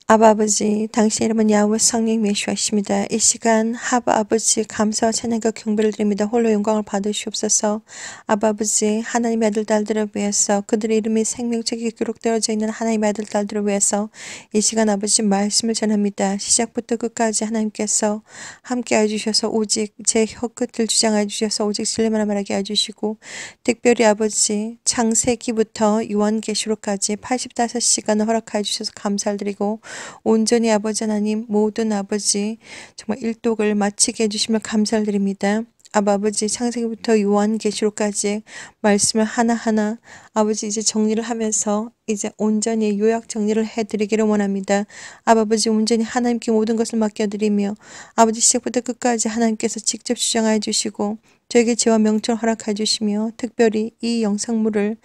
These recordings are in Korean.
아바 아버지, 당신의 이름은 야훼 성령 메시아이십니다. 이 시간 하바 아버지 감사와 찬양과 경배를 드립니다. 홀로 영광을 받으시옵소서. 아바 아버지, 하나님의 아들 딸들을 위해서 그들의 이름이 생명책에 기록되어져 있는 하나님의 아들 딸들을 위해서 이 시간 아버지 말씀을 전합니다. 시작부터 끝까지 하나님께서 함께해 주셔서 오직 제 혀끝을 주장해 주셔서 오직 진리만 말하게 해주시고 특별히 아버지 창세기부터 요한계시록까지 85시간을 허락해 주셔서 감사를 드리고 온전히 아버지 하나님 모든 아버지 정말 일독을 마치게 해주시면 감사를 드립니다. 아버지 창세기부터 요한계시록까지 말씀을 하나하나 아버지 이제 정리를 하면서 이제 온전히 요약 정리를 해드리기를 원합니다. 아버지 온전히 하나님께 모든 것을 맡겨드리며 아버지 시작부터 끝까지 하나님께서 직접 주장해 주시고 저에게 지와 명철 허락해 주시며 특별히 이 영상물을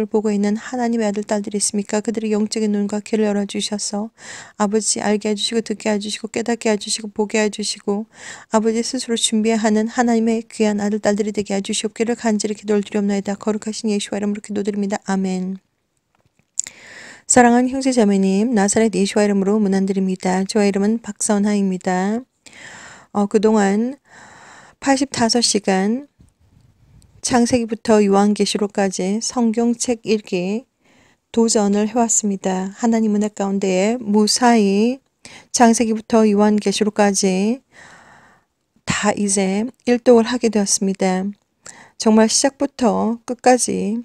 보고 있는 하나님의 아들 딸들이 있습니까? 그들의 영적인 눈과 귀를 열어주셔서 아버지 알게 해주시고 듣게 해주시고 깨닫게 해주시고 보게 해주시고 아버지 스스로 준비하는 하나님의 귀한 아들 딸들이 되게 해주시옵기를 간절히 기도를 드리옵나이다. 거룩하신 예수와 이름으로 기도드립니다. 아멘. 사랑하는 형제자매님, 나사렛 예수와 이름으로 문안드립니다. 저의 이름은 박선하입니다. 그동안 85시간 창세기부터 요한계시록까지 성경책 읽기 도전을 해왔습니다. 하나님 은혜 가운데에 무사히 창세기부터 요한계시록까지 다 이제 일독을 하게 되었습니다. 정말 시작부터 끝까지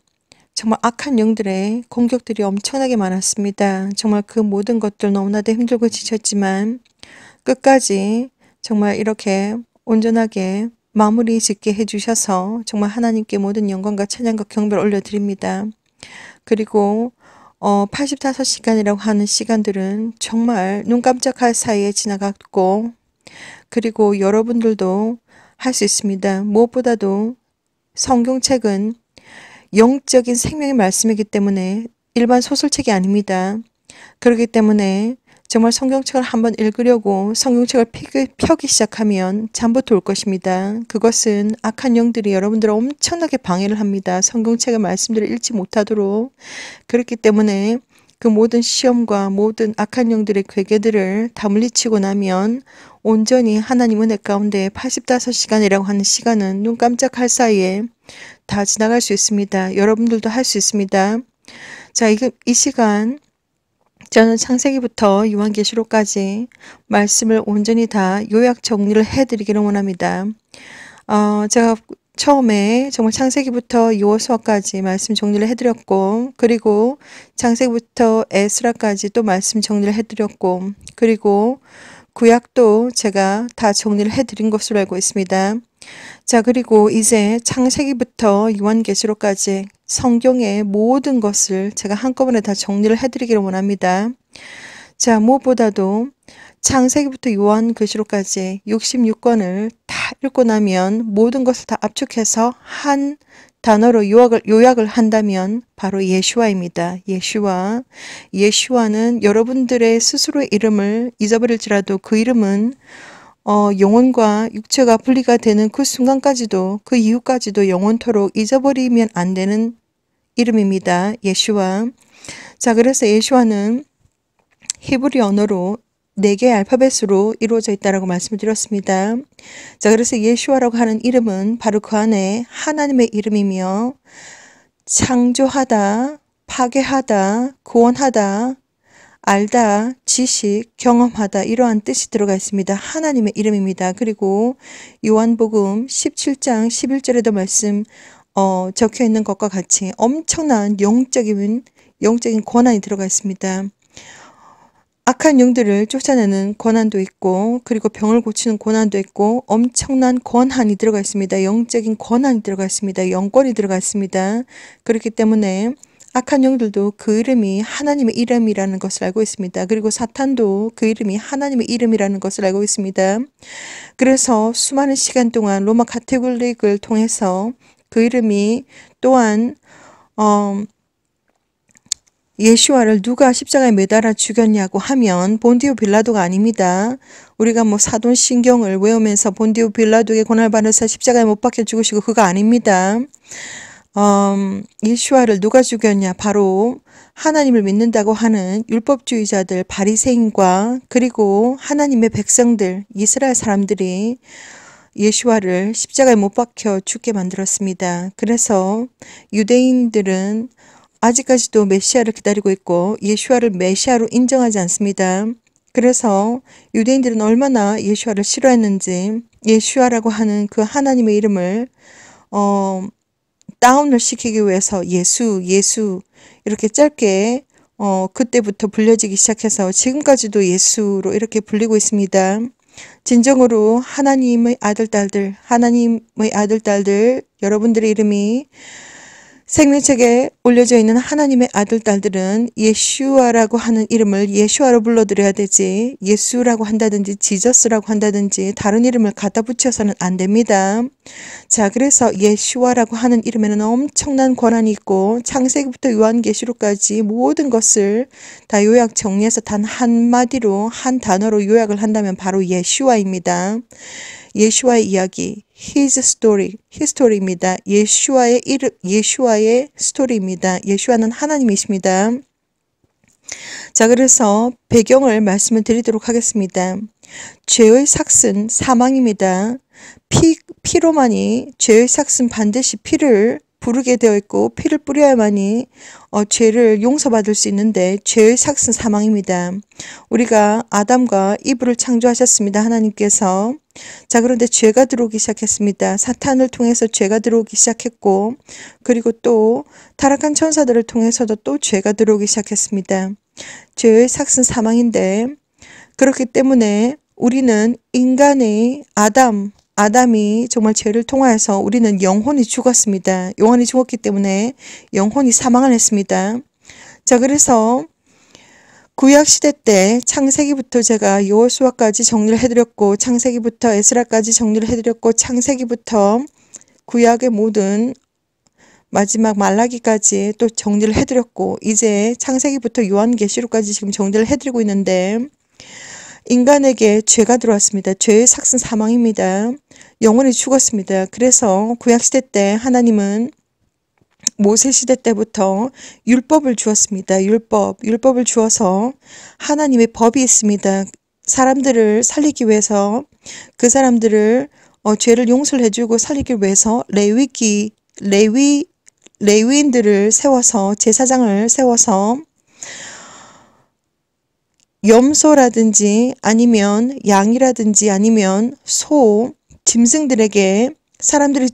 정말 악한 영들의 공격들이 엄청나게 많았습니다. 정말 그 모든 것들 너무나도 힘들고 지쳤지만 끝까지 정말 이렇게 온전하게 마무리 짓게 해주셔서 정말 하나님께 모든 영광과 찬양과 경배를 올려드립니다. 그리고 85시간이라고 하는 시간들은 정말 눈 깜짝할 사이에 지나갔고 그리고 여러분들도 할 수 있습니다. 무엇보다도 성경책은 영적인 생명의 말씀이기 때문에 일반 소설책이 아닙니다. 그렇기 때문에 정말 성경책을 한번 읽으려고 성경책을 펴기 시작하면 잠부터 올 것입니다. 그것은 악한 영들이 여러분들을 엄청나게 방해를 합니다. 성경책의 말씀들을 읽지 못하도록. 그렇기 때문에 그 모든 시험과 모든 악한 영들의 괴계들을 다 물리치고 나면 온전히 하나님 은혜 가운데 85시간이라고 하는 시간은 눈 깜짝할 사이에 다 지나갈 수 있습니다. 여러분들도 할 수 있습니다. 자, 이 시간 저는 창세기부터 요한계시록까지 말씀을 온전히 다 요약 정리를 해드리기를 원합니다. 제가 처음에 정말 창세기부터 여호수아까지 말씀 정리를 해드렸고 그리고 창세기부터 에스라까지 또 말씀 정리를 해드렸고 그리고 구약도 제가 다 정리를 해드린 것으로 알고 있습니다. 자, 그리고 이제 창세기부터 요한계시록까지 성경의 모든 것을 제가 한꺼번에 다 정리를 해드리기를 원합니다. 자, 무엇보다도 창세기부터 요한계시록까지 66권을 다 읽고 나면 모든 것을 다 압축해서 한 단어로 요약을 한다면 바로 예슈아입니다. 예슈아는 여러분들의 스스로의 이름을 잊어버릴지라도 그 이름은 영혼과 육체가 분리가 되는 그 순간까지도 그 이후까지도 영원토록 잊어버리면 안 되는 이름입니다. 예슈아. 자, 그래서 예슈아는 히브리 언어로 4개의 알파벳으로 이루어져 있다라고 말씀을 드렸습니다. 자, 그래서 예슈아라고 하는 이름은 바로 그 안에 하나님의 이름이며 창조하다, 파괴하다, 구원하다, 알다, 지식, 경험하다 이러한 뜻이 들어가 있습니다. 하나님의 이름입니다. 그리고 요한복음 17장 11절에도 말씀 적혀 있는 것과 같이 엄청난 영적인 권한이 들어가 있습니다. 악한 영들을 쫓아내는 권한도 있고 그리고 병을 고치는 권한도 있고 엄청난 권한이 들어가 있습니다. 영적인 권한이 들어가 있습니다. 영권이 들어가 있습니다. 그렇기 때문에 악한 영들도 그 이름이 하나님의 이름이라는 것을 알고 있습니다. 그리고 사탄도 그 이름이 하나님의 이름이라는 것을 알고 있습니다. 그래서 수많은 시간 동안 로마 가톨릭을 통해서 그 이름이 또한 예슈아를 누가 십자가에 매달아 죽였냐고 하면 본디오 빌라도가 아닙니다. 우리가 뭐 사돈신경을 외우면서 본디오 빌라도의 고난을 받으사 십자가에 못 박혀 죽으시고 그거 아닙니다. 예수와를 누가 죽였냐? 바로 하나님을 믿는다고 하는 율법주의자들, 바리새인과 그리고 하나님의 백성들, 이스라엘 사람들이 예수와를 십자가에 못 박혀 죽게 만들었습니다. 그래서 유대인들은 아직까지도 메시아를 기다리고 있고 예수와를 메시아로 인정하지 않습니다. 그래서 유대인들은 얼마나 예수와를 싫어했는지 예수와라고 하는 그 하나님의 이름을 다운을 시키기 위해서 예수 이렇게 짧게 그때부터 불려지기 시작해서 지금까지도 예수로 이렇게 불리고 있습니다. 진정으로 하나님의 아들, 딸들, 여러분들의 이름이 생명책에 올려져 있는 하나님의 아들, 딸들은 예슈아라고 하는 이름을 예슈아로 불러드려야 되지 예수라고 한다든지 지저스라고 한다든지 다른 이름을 갖다 붙여서는 안 됩니다. 자, 그래서 예슈아라고 하는 이름에는 엄청난 권한이 있고 창세기부터 요한계시록까지 모든 것을 다 요약 정리해서 단 한마디로 한 단어로 요약을 한다면 바로 예슈아입니다. 예수와의 이야기, his story, history입니다. 예수와의 스토리입니다. 예수와는 하나님이십니다. 자, 그래서 배경을 말씀을 드리도록 하겠습니다. 죄의 삭은 사망입니다. 피로만이 죄의 삭은 반드시 피를 부르게 되어 있고 피를 뿌려야만이 죄를 용서받을 수 있는데 죄의 삭은 사망입니다. 우리가 아담과 이브를 창조하셨습니다. 하나님께서. 자, 그런데 죄가 들어오기 시작했습니다. 사탄을 통해서 죄가 들어오기 시작했고 그리고 또 타락한 천사들을 통해서도 또 죄가 들어오기 시작했습니다. 죄의 삭은 사망인데 그렇기 때문에 우리는 인간의 아담이 정말 죄를 통하여서 우리는 영혼이 죽었습니다. 영혼이 죽었기 때문에 영혼이 사망을 했습니다. 자, 그래서 구약시대 때 창세기부터 제가 여호수아까지 정리를 해드렸고 창세기부터 에스라까지 정리를 해드렸고 창세기부터 구약의 모든 마지막 말라기까지 또 정리를 해드렸고 이제 창세기부터 요한계시록까지 지금 정리를 해드리고 있는데 인간에게 죄가 들어왔습니다. 죄의 삭은 사망입니다. 영혼이 죽었습니다. 그래서 구약시대 때 하나님은 모세시대 때부터 율법을 주었습니다. 율법을 주어서 하나님의 법이 있습니다. 사람들을 살리기 위해서 그 사람들을 죄를 용서를 해주고 살리기 위해서 레위인들을 세워서 제사장을 세워서 염소라든지 아니면 양이라든지 아니면 소, 짐승들에게 사람들의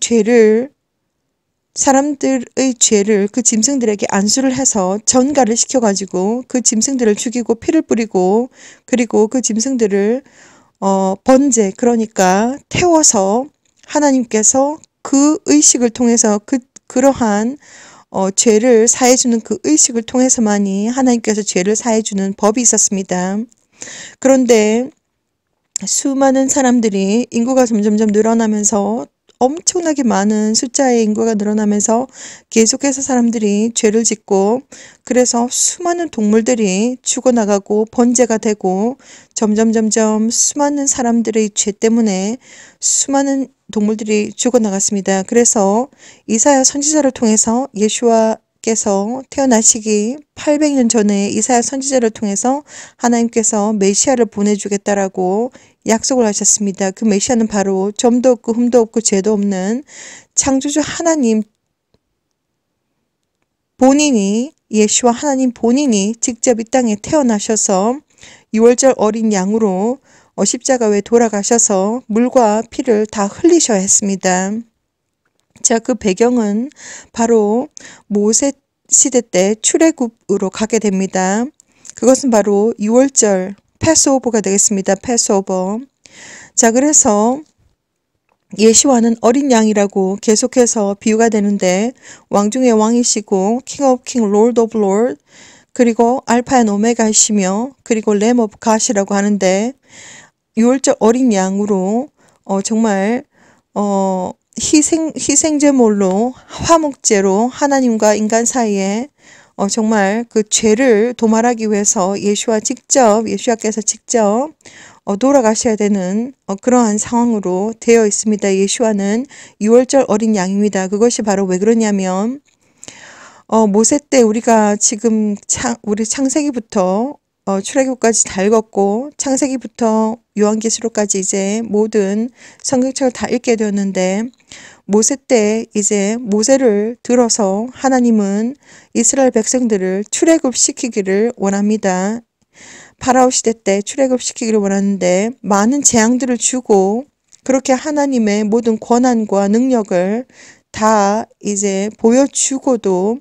죄를 그 짐승들에게 안수를 해서 전가를 시켜가지고 그 짐승들을 죽이고 피를 뿌리고 그리고 그 짐승들을 번제 그러니까 태워서 하나님께서 그 의식을 통해서 그러한 죄를 사해주는 그 의식을 통해서만이 하나님께서 죄를 사해주는 법이 있었습니다. 그런데 수많은 사람들이 인구가 점점점 늘어나면서 엄청나게 많은 숫자의 인구가 늘어나면서 계속해서 사람들이 죄를 짓고 그래서 수많은 동물들이 죽어나가고 번제가 되고 점점 수많은 사람들의 죄 때문에 수많은 동물들이 죽어나갔습니다. 그래서 이사야 선지자를 통해서 예수와께서 태어나시기 800년 전에 이사야 선지자를 통해서 하나님께서 메시아를 보내주겠다라고 약속을 하셨습니다. 그 메시아는 바로 점도 없고 흠도 없고 죄도 없는 창조주 하나님 본인이 예수와 하나님 본인이 직접 이 땅에 태어나셔서 6월절 어린 양으로 십자가 외에 돌아가셔서 물과 피를 다 흘리셔야 했습니다. 자, 그 배경은 바로 모세 시대 때 출애굽으로 가게 됩니다. 그것은 바로 6월절 패스오버가 되겠습니다. 패스오버. 자, 그래서 예수와는 어린 양이라고 계속해서 비유가 되는데 왕 중의 왕이시고 킹 오브 킹, 롤드 오브 롤드 그리고 알파 앤 오메가이시며 그리고 램 오브 갓이라고 하는데 6월절 어린 양으로 정말 희생제물로 화목제로 하나님과 인간 사이에 정말 그 죄를 도말하기 위해서 예수와께서 직접 돌아가셔야 되는 그러한 상황으로 되어 있습니다. 예수와는 6월절 어린 양입니다. 그것이 바로 왜 그러냐면 모세 때 우리가 지금 우리 창세기부터 출애굽까지 다 읽었고 창세기부터 요한계시록까지 이제 모든 성경책을 다 읽게 되었는데 모세 때 이제 모세를 들어서 하나님은 이스라엘 백성들을 출애굽시키기를 원합니다. 파라오 시대 때 출애굽시키기를 원하는데 많은 재앙들을 주고 그렇게 하나님의 모든 권한과 능력을 다 이제 보여주고도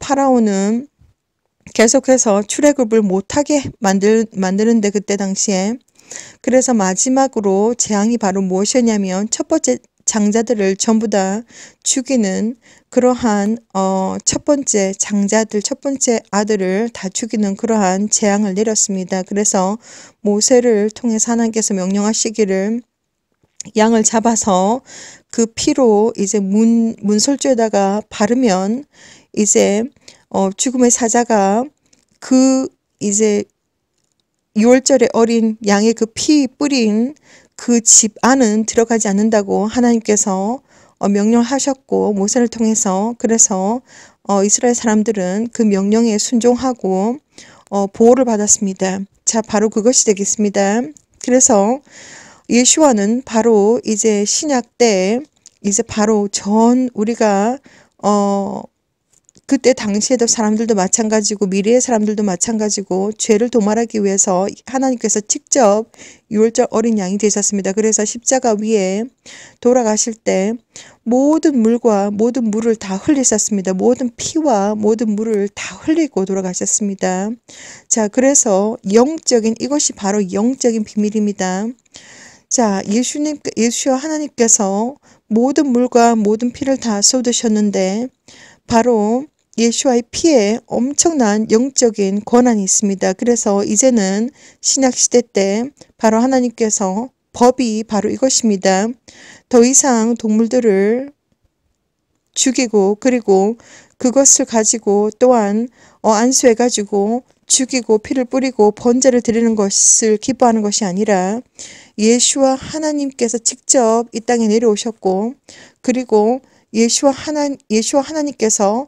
파라오는 계속해서 출애굽을 못하게 만드는데 그때 당시에 그래서 마지막으로 재앙이 바로 무엇이었냐면 첫 번째 장자들을 전부 다 죽이는 그러한 첫 번째 장자들 첫 번째 아들을 다 죽이는 그러한 재앙을 내렸습니다. 그래서 모세를 통해서 하나님께서 명령하시기를 양을 잡아서 그 피로 이제 문설주에다가 바르면 이제 죽음의 사자가 그 이제 6월절에 어린 양의 그 피 뿌린 그 집 안은 들어가지 않는다고 하나님께서 명령하셨고 모세를 통해서 그래서 이스라엘 사람들은 그 명령에 순종하고 보호를 받았습니다. 자, 바로 그것이 되겠습니다. 그래서 예수와는 바로 이제 신약 때 이제 바로 우리가 그때 당시에도 사람들도 마찬가지고 미래의 사람들도 마찬가지고 죄를 도말하기 위해서 하나님께서 직접 6월절 어린 양이 되셨습니다. 그래서 십자가 위에 돌아가실 때 모든 물을 다 흘리셨습니다. 모든 피와 모든 물을 다 흘리고 돌아가셨습니다. 자, 그래서 이것이 바로 영적인 비밀입니다. 자, 예수와 하나님께서 모든 물과 모든 피를 다 쏟으셨는데 바로 예수와의 피에 엄청난 영적인 권한이 있습니다. 그래서 이제는 신약시대 때 바로 하나님께서 법이 바로 이것입니다. 더 이상 동물들을 죽이고 그리고 그것을 가지고 또한 안수해가지고 죽이고 피를 뿌리고 번제를 드리는 것을 기뻐하는 것이 아니라 예수와 하나님께서 직접 이 땅에 내려오셨고 그리고 예수와 하나님께서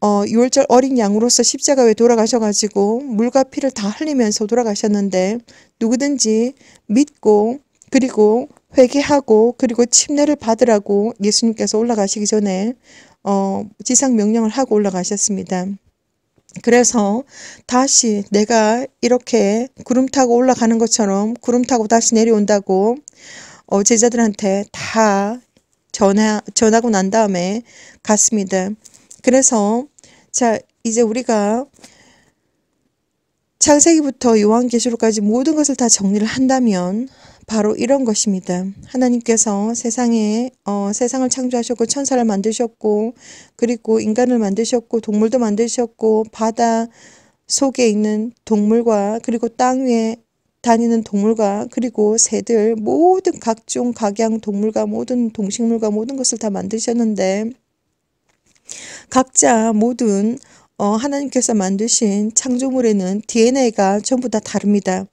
6월절 어린 양으로서 십자가에 돌아가셔가지고 물과 피를 다 흘리면서 돌아가셨는데 누구든지 믿고 그리고 회개하고 그리고 침례를 받으라고 예수님께서 올라가시기 전에 지상 명령을 하고 올라가셨습니다. 그래서 다시 내가 이렇게 구름 타고 올라가는 것처럼 구름 타고 다시 내려온다고 제자들한테 다 전하고 난 다음에 갔습니다. 그래서 자, 이제 우리가 창세기부터 요한계시록까지 모든 것을 다 정리를 한다면 바로 이런 것입니다. 하나님께서 세상을 창조하셨고 천사를 만드셨고 그리고 인간을 만드셨고 동물도 만드셨고 바다 속에 있는 동물과 그리고 땅 위에 다니는 동물과 그리고 새들 모든 각종 각양 동물과 모든 동식물과 모든 것을 다 만드셨는데 각자 모든 하나님께서 만드신 창조물에는 DNA가 전부 다 다릅니다.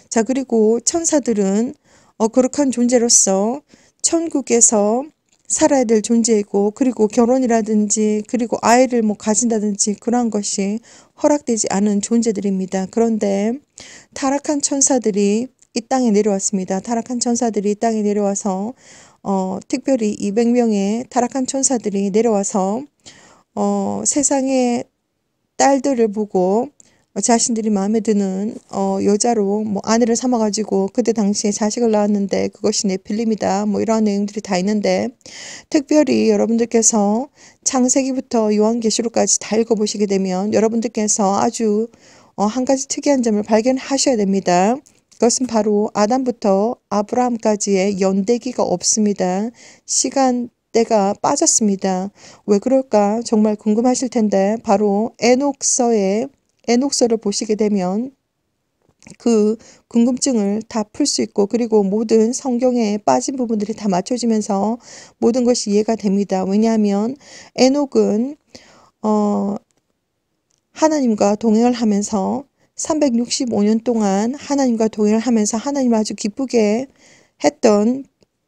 자, 그리고 천사들은 거룩한 존재로서 천국에서 살아야 될 존재이고 그리고 결혼이라든지 그리고 아이를 가진다든지 그러한 것이 허락되지 않은 존재들입니다. 그런데 타락한 천사들이 이 땅에 내려왔습니다. 타락한 천사들이 이 땅에 내려와서 특별히 200명의 타락한 천사들이 내려와서 세상의 딸들을 보고 자신들이 마음에 드는 여자로 아내를 삼아가지고 그때 당시에 자식을 낳았는데 그것이 네필림이다 이러한 내용들이 다 있는데 특별히 여러분들께서 창세기부터 요한계시록까지 다 읽어보시게 되면 여러분들께서 아주 한 가지 특이한 점을 발견하셔야 됩니다. 그것은 바로 아담부터 아브라함까지의 연대기가 없습니다. 시간대가 빠졌습니다. 왜 그럴까 정말 궁금하실 텐데 바로 에녹서를 보시게 되면 그 궁금증을 다 풀 수 있고 그리고 모든 성경에 빠진 부분들이 다 맞춰지면서 모든 것이 이해가 됩니다. 왜냐하면 에녹은 하나님과 동행을 하면서 365년 동안 하나님과 동행을 하면서 하나님을 아주 기쁘게 했던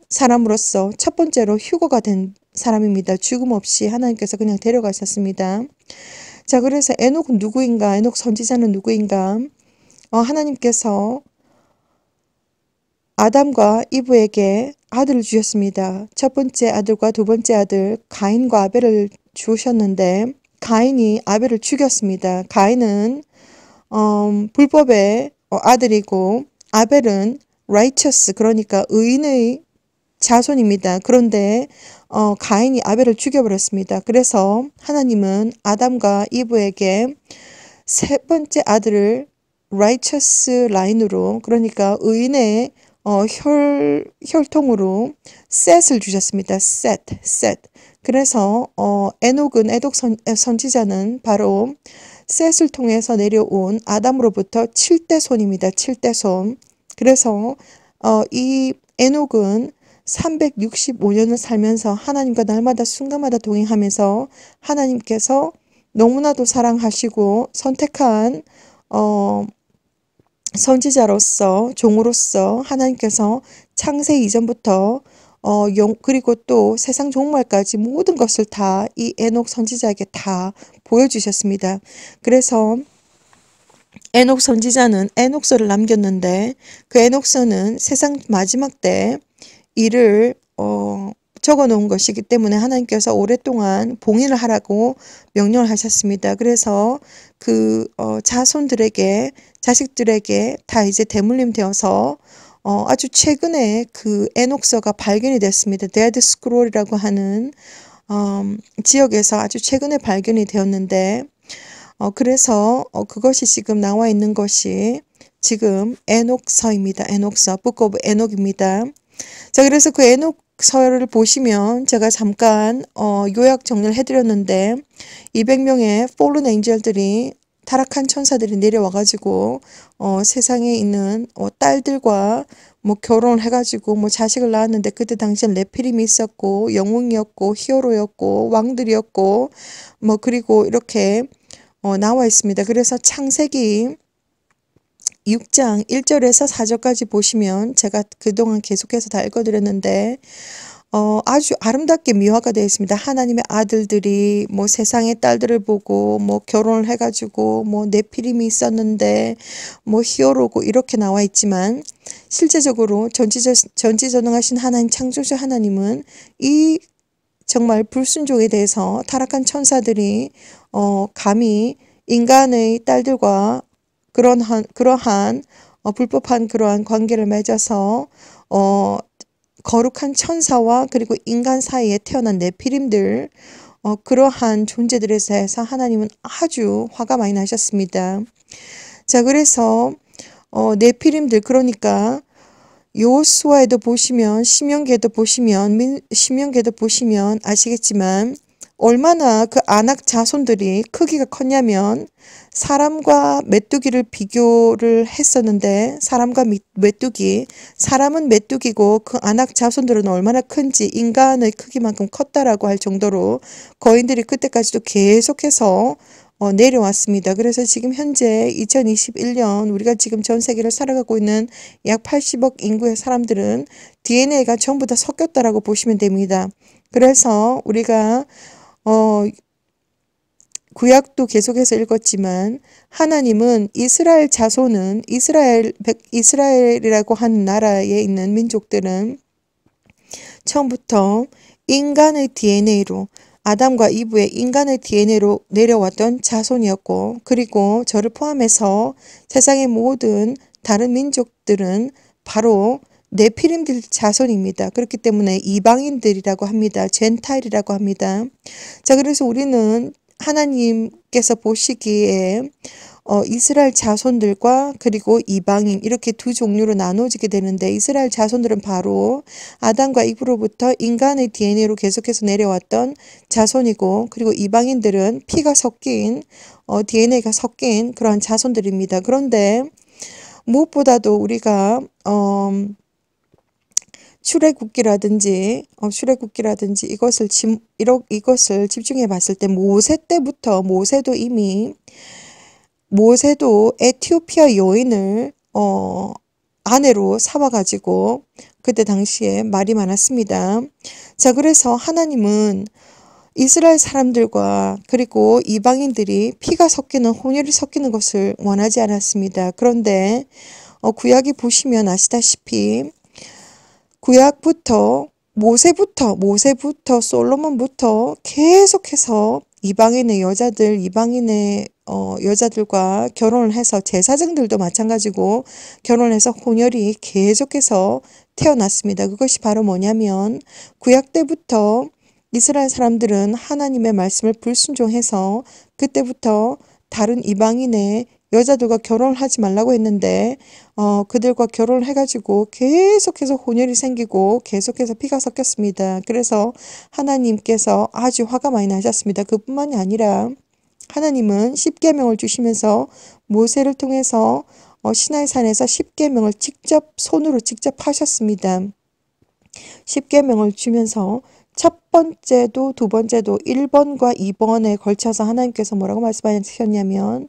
사람으로서 첫 번째로 휴거가 된 사람입니다. 죽음 없이 하나님께서 그냥 데려가셨습니다. 자, 그래서 에녹은 누구인가? 에녹 선지자는 누구인가? 하나님께서 아담과 이브에게 아들을 주셨습니다. 첫 번째 아들과 두 번째 아들 가인과 아벨을 주셨는데 가인이 아벨을 죽였습니다. 가인은 불법의 아들이고 아벨은 righteous 그러니까 의인의 자손입니다. 그런데 가인이 아벨을 죽여버렸습니다. 그래서 하나님은 아담과 이브에게 세 번째 아들을 righteous 라인으로 그러니까 의인의 혈통으로 셋을 주셨습니다. 셋. 그래서 에녹은 에녹 선지자는 바로 셋을 통해서 내려온 아담으로부터 7대 손입니다. 7대 손. 그래서 이 에녹은 365년을 살면서 하나님과 날마다 순간마다 동행하면서 하나님께서 너무나도 사랑하시고 선택한 선지자로서 종으로서 하나님께서 창세 이전부터 그리고 또 세상 종말까지 모든 것을 다 이 에녹 선지자에게 다 보여주셨습니다. 그래서 에녹 선지자는 에녹서를 남겼는데 그 에녹서는 세상 마지막 때 일을 적어 놓은 것이기 때문에 하나님께서 오랫동안 봉인을 하라고 명령을 하셨습니다. 그래서 그 자손들에게 자식들에게 다 이제 대물림 되어서 아주 최근에 그 에녹서가 발견이 됐습니다. 데드 스크롤이라고 하는 지역에서 아주 최근에 발견이 되었는데 그래서 그것이 지금 나와 있는 것이 지금 에녹서입니다. 에녹서, Book of 에녹입니다. 자, 그래서 그 에녹서를 보시면 제가 잠깐 요약 정리를 해드렸는데 200명의 fallen angel들이 타락한 천사들이 내려와가지고 세상에 있는 딸들과 뭐 결혼을 해가지고 뭐 자식을 낳았는데 그때 당시엔 네피림이 있었고 영웅이었고 히어로였고 왕들이었고 뭐 그리고 이렇게 나와 있습니다. 그래서 창세기 6장 1절에서 4절까지 보시면 제가 그동안 계속해서 다 읽어드렸는데 아주 아름답게 미화가 되어 있습니다. 하나님의 아들들이 뭐 세상의 딸들을 보고 뭐 결혼을 해가지고 뭐 네피림이 있었는데 뭐 히어로고 이렇게 나와 있지만 실제적으로 전지전능하신 하나님 창조주 하나님은 이 정말 불순종에 대해서 타락한 천사들이 감히 인간의 딸들과 그러한 불법한 그러한 관계를 맺어서 거룩한 천사와 그리고 인간 사이에 태어난 네피림들 그러한 존재들에 대해서 하나님은 아주 화가 많이 나셨습니다. 자, 그래서 네피림들 그러니까 여호수아에도 보시면 신명기에도 보시면 아시겠지만 얼마나 그 아낙 자손들이 크기가 컸냐면 사람과 메뚜기를 비교를 했었는데 사람과 메뚜기, 사람은 메뚜기고 그 아낙 자손들은 얼마나 큰지 인간의 크기만큼 컸다라고 할 정도로 거인들이 그때까지도 계속해서 내려왔습니다. 그래서 지금 현재 2021년 우리가 지금 전 세계를 살아가고 있는 약 80억 인구의 사람들은 DNA가 전부 다 섞였다라고 보시면 됩니다. 그래서 우리가 구약도 계속해서 읽었지만 하나님은 이스라엘 자손은 이스라엘이라고 하는 나라에 있는 민족들은 처음부터 인간의 DNA로 아담과 이브의 인간의 DNA로 내려왔던 자손이었고 그리고 저를 포함해서 세상의 모든 다른 민족들은 바로 네피림들 자손입니다. 그렇기 때문에 이방인들이라고 합니다. 젠타일이라고 합니다. 자, 그래서 우리는 하나님께서 보시기에 이스라엘 자손들과 그리고 이방인 이렇게 두 종류로 나눠지게 되는데 이스라엘 자손들은 바로 아담과 이브로부터 인간의 DNA로 계속해서 내려왔던 자손이고 그리고 이방인들은 피가 섞인 DNA가 섞인 그러한 자손들입니다. 그런데 무엇보다도 우리가 출애굽기라든지 이것을 집중해 봤을 때 모세 때부터 모세도 이미 모세도 에티오피아 여인을 아내로 삼아가지고 그때 당시에 말이 많았습니다. 자, 그래서 하나님은 이스라엘 사람들과 그리고 이방인들이 피가 섞이는 혼혈이 섞이는 것을 원하지 않았습니다. 그런데 구약이 보시면 아시다시피 구약부터 모세부터 솔로몬부터 계속해서 이방인의 여자들과 결혼을 해서 제사장들도 마찬가지고 결혼해서 혼혈이 계속해서 태어났습니다. 그것이 바로 뭐냐면 구약 때부터 이스라엘 사람들은 하나님의 말씀을 불순종해서 그때부터 다른 이방인의 여자들과 결혼을 하지 말라고 했는데 그들과 결혼을 해가지고 계속해서 혼혈이 생기고 계속해서 피가 섞였습니다. 그래서 하나님께서 아주 화가 많이 나셨습니다. 그뿐만이 아니라 하나님은 십계명을 주시면서 모세를 통해서 시나이 산에서 십계명을 손으로 직접 하셨습니다. 십계명을 주면서 첫 번째도 두 번째도 1번과 2번에 걸쳐서 하나님께서 뭐라고 말씀하셨냐면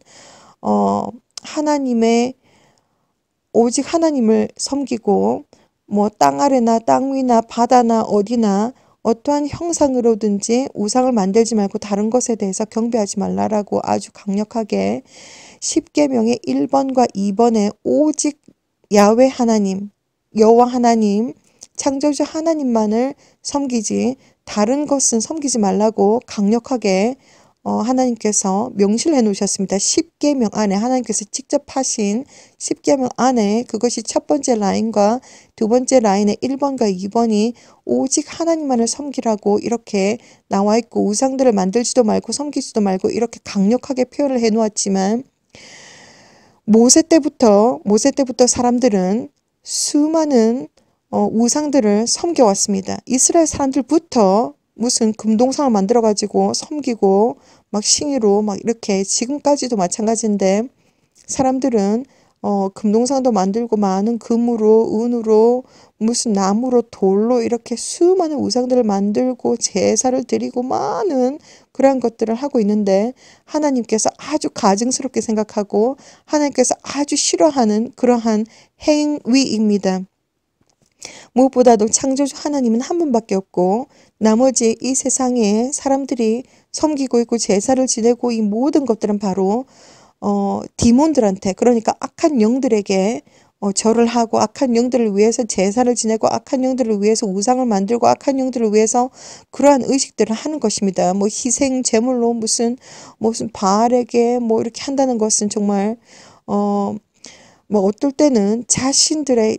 오직 하나님을 섬기고 뭐 땅 아래나 땅 위나 바다나 어디나 어떠한 형상으로든지 우상을 만들지 말고 다른 것에 대해서 경배하지 말라라고 아주 강력하게 십계명의 1번과 2번에 오직 야훼 하나님, 여호와 하나님, 창조주 하나님만을 섬기지 다른 것은 섬기지 말라고 강력하게 하나님께서 명시를 해 놓으셨습니다. 십계명 안에 하나님께서 직접 하신 십계명 안에 그것이 첫 번째 라인과 두 번째 라인의 1번과 2번이 오직 하나님만을 섬기라고 이렇게 나와 있고 우상들을 만들지도 말고 섬기지도 말고 이렇게 강력하게 표현을 해 놓았지만 모세 때부터 사람들은 수많은 우상들을 섬겨왔습니다. 이스라엘 사람들부터 무슨 금동상을 만들어가지고 섬기고 막 싱이로 막 이렇게 지금까지도 마찬가지인데 사람들은 금동상도 만들고 많은 금으로 은으로 무슨 나무로 돌로 이렇게 수많은 우상들을 만들고 제사를 드리고 많은 그러한 것들을 하고 있는데 하나님께서 아주 가증스럽게 생각하고 하나님께서 아주 싫어하는 그러한 행위입니다. 무엇보다도 창조주 하나님은 한 분밖에 없고 나머지 이 세상에 사람들이 섬기고 있고 제사를 지내고 이 모든 것들은 바로 디몬들한테 그러니까 악한 영들에게 절을 하고 악한 영들을 위해서 제사를 지내고 악한 영들을 위해서 우상을 만들고 악한 영들을 위해서 그러한 의식들을 하는 것입니다. 뭐 희생 제물로 무슨 바알에게 뭐 이렇게 한다는 것은 정말 뭐 어떨 때는 자신들의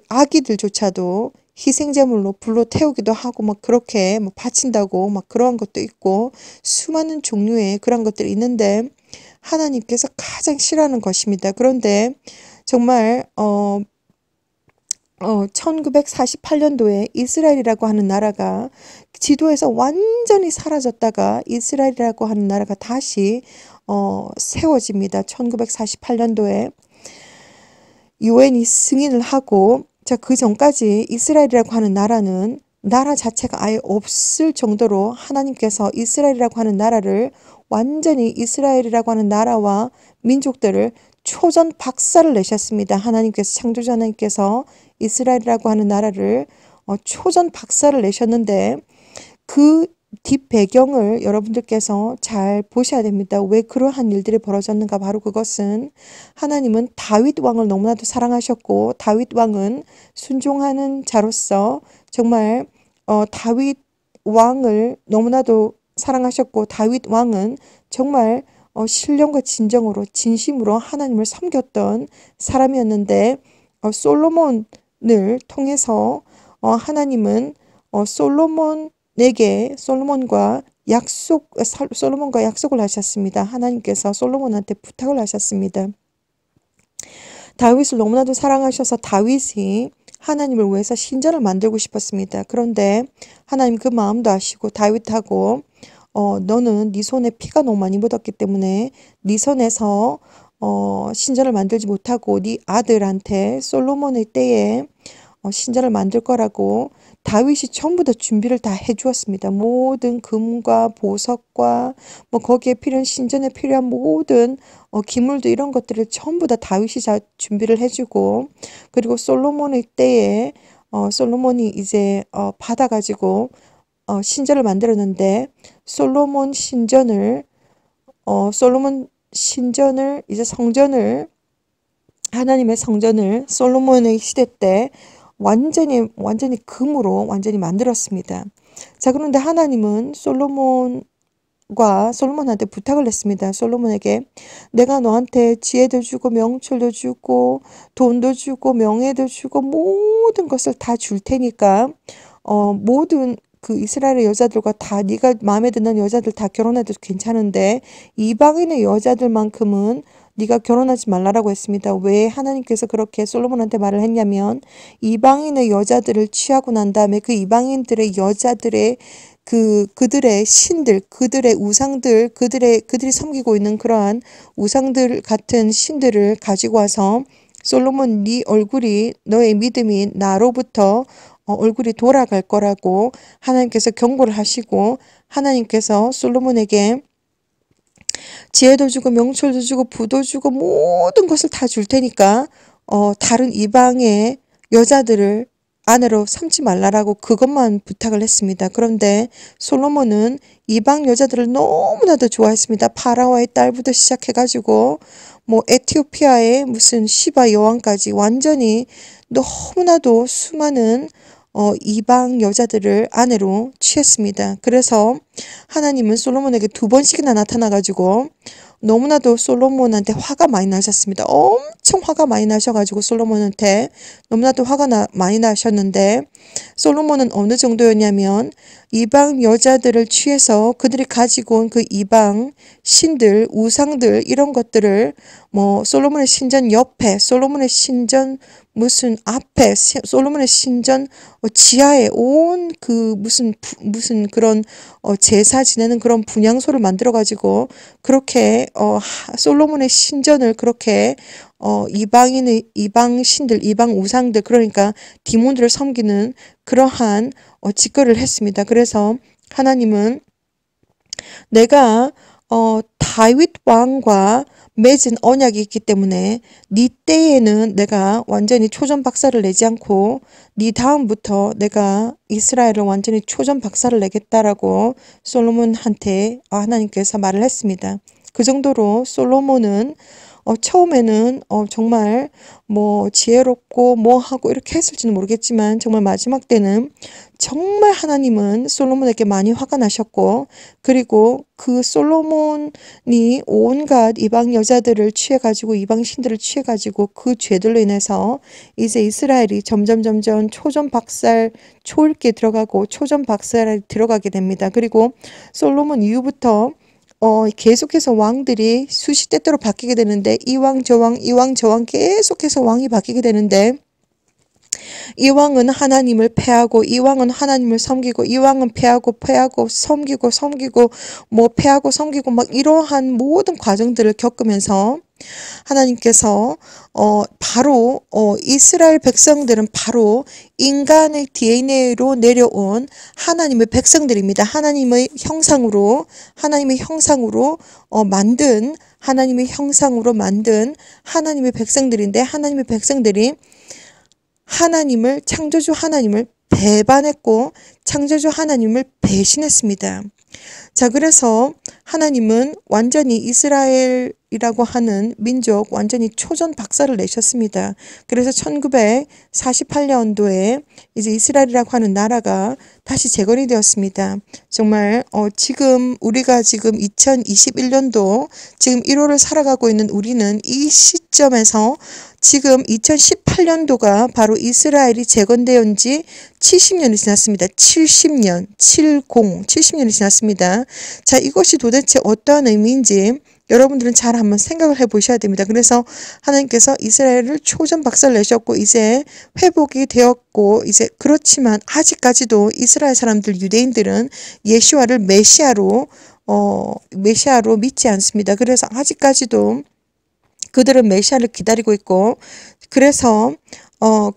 아기들조차도 희생제물로 불로 태우기도 하고 막 그렇게 뭐 바친다고 막 그러한 것도 있고 수많은 종류의 그런 것들이 있는데 하나님께서 가장 싫어하는 것입니다. 그런데 정말 1948년도에 이스라엘이라고 하는 나라가 지도에서 완전히 사라졌다가 이스라엘이라고 하는 나라가 다시 세워집니다. 1948년도에 유엔이 승인을 하고 자, 그 전까지 이스라엘이라고 하는 나라는 나라 자체가 아예 없을 정도로 하나님께서 이스라엘이라고 하는 나라를 완전히 이스라엘이라고 하는 나라와 민족들을 초전 박살을 내셨습니다. 하나님께서 창조주 하나님께서 이스라엘이라고 하는 나라를 초전 박살을 내셨는데 그 뒷배경을 여러분들께서 잘 보셔야 됩니다. 왜 그러한 일들이 벌어졌는가? 바로 그것은 하나님은 다윗 왕을 너무나도 사랑하셨고 다윗 왕은 순종하는 자로서 정말 다윗 왕을 너무나도 사랑하셨고 다윗 왕은 정말 신령과 진정으로 진심으로 하나님을 섬겼던 사람이었는데 솔로몬을 통해서 하나님은 솔로몬과 약속을 하셨습니다. 하나님께서 솔로몬한테 부탁을 하셨습니다. 다윗을 너무나도 사랑하셔서 다윗이 하나님을 위해서 신전을 만들고 싶었습니다. 그런데 하나님 그 마음도 아시고 다윗하고 너는 네 손에 피가 너무 많이 묻었기 때문에 네 손에서 신전을 만들지 못하고 네 아들한테 솔로몬의 때에 신전을 만들 거라고 다윗이 전부 다 준비를 다 해주었습니다. 모든 금과 보석과 뭐 거기에 필요한 신전에 필요한 모든 기물도 이런 것들을 전부 다 다윗이 다 준비를 해주고 그리고 솔로몬의 때에 솔로몬이 이제 받아가지고 신전을 만들었는데 솔로몬 신전을 이제 성전을 하나님의 성전을 솔로몬의 시대 때 완전히 금으로 완전히 만들었습니다. 자, 그런데 하나님은 솔로몬한테 부탁을 했습니다. 솔로몬에게 내가 너한테 지혜도 주고 명철도 주고 돈도 주고 명예도 주고 모든 것을 다 줄 테니까 모든 그 이스라엘의 여자들과 다 네가 마음에 드는 여자들 다 결혼해도 괜찮은데 이방인의 여자들만큼은 네가 결혼하지 말라라고 했습니다. 왜 하나님께서 그렇게 솔로몬한테 말을 했냐면 이방인의 여자들을 취하고 난 다음에 그 이방인들의 여자들의 그들의 신들, 그들의 우상들, 그들이 섬기고 있는 그러한 우상들 같은 신들을 가지고 와서 솔로몬 네 얼굴이 너의 믿음이 나로부터 얼굴이 돌아갈 거라고 하나님께서 경고를 하시고 하나님께서 솔로몬에게 지혜도 주고 명철도 주고 부도 주고 모든 것을 다 줄 테니까 다른 이방의 여자들을 아내로 삼지 말라라고 그것만 부탁을 했습니다. 그런데 솔로몬은 이방 여자들을 너무나도 좋아했습니다. 파라오의 딸부터 시작해가지고 뭐 에티오피아의 무슨 시바 여왕까지 완전히 너무나도 수많은 이방 여자들을 아내로 취했습니다. 그래서 하나님은 솔로몬에게 2번씩이나 나타나가지고 너무나도 솔로몬한테 화가 많이 나셨습니다. 엄청 화가 많이 나셔가지고 솔로몬한테 너무나도 화가 많이 나셨는데 솔로몬은 어느 정도였냐면 이방 여자들을 취해서 그들이 가지고 온 그 이방 신들, 우상들 이런 것들을 뭐 솔로몬의 신전 옆에, 솔로몬의 신전 무슨 앞에, 솔로몬의 신전 지하에 온 그 무슨 그런 제사 지내는 그런 분향소를 만들어 가지고 그렇게 솔로몬의 신전을 그렇게 이방 신들, 이방 우상들 그러니까 디몬들을 섬기는 그러한 짓거리를 했습니다. 그래서 하나님은 내가 다윗 왕과 맺은 언약이 있기 때문에 네 때에는 내가 완전히 초전 박살을 내지 않고 네 다음부터 내가 이스라엘을 완전히 초전 박살을 내겠다라고 솔로몬한테 하나님께서 말을 했습니다. 그 정도로 솔로몬은 처음에는 정말 뭐 지혜롭고 뭐 하고 이렇게 했을지는 모르겠지만 정말 마지막 때는 정말 하나님은 솔로몬에게 많이 화가 나셨고 그리고 그 솔로몬이 온갖 이방 여자들을 취해가지고 이방 신들을 취해가지고 그 죄들로 인해서 이제 이스라엘이 점점 초전 박살 초읽기에 들어가고 초전 박살에 들어가게 됩니다. 그리고 솔로몬 이후부터 계속해서 왕들이 수십 대대로 바뀌게 되는데 이 왕 저 왕 계속해서 왕이 바뀌게 되는데 이 왕은 하나님을 패하고 이 왕은 하나님을 섬기고 이 왕은 패하고 섬기고 뭐 패하고 섬기고 막 이러한 모든 과정들을 겪으면서 하나님께서 바로 이스라엘 백성들은 바로 인간의 DNA로 내려온 하나님의 백성들입니다. 하나님의 형상으로 만든 하나님의 백성들인데 하나님의 백성들이 창조주 하나님을 배반했고 창조주 하나님을 배신했습니다. 자, 그래서 하나님은 완전히 이스라엘이라고 하는 민족 완전히 초전 박살을 내셨습니다. 그래서 1948년도에 이제 이스라엘이라고 하는 나라가 다시 재건이 되었습니다. 정말 우리가 지금 2021년도 지금 1월을 살아가고 있는 우리는 이 시점에서 지금 2018년도가 바로 이스라엘이 재건되온 지 70년이 지났습니다. 70년이 지났습니다. 자, 이것이 도대체 어떠한 의미인지 여러분들은 잘 한번 생각을 해보셔야 됩니다. 그래서 하나님께서 이스라엘을 초전 박살 내셨고 이제 회복이 되었고 이제 그렇지만 아직까지도 이스라엘 사람들 유대인들은 예수와를 메시아로 믿지 않습니다. 그래서 아직까지도 그들은 메시아를 기다리고 있고 그래서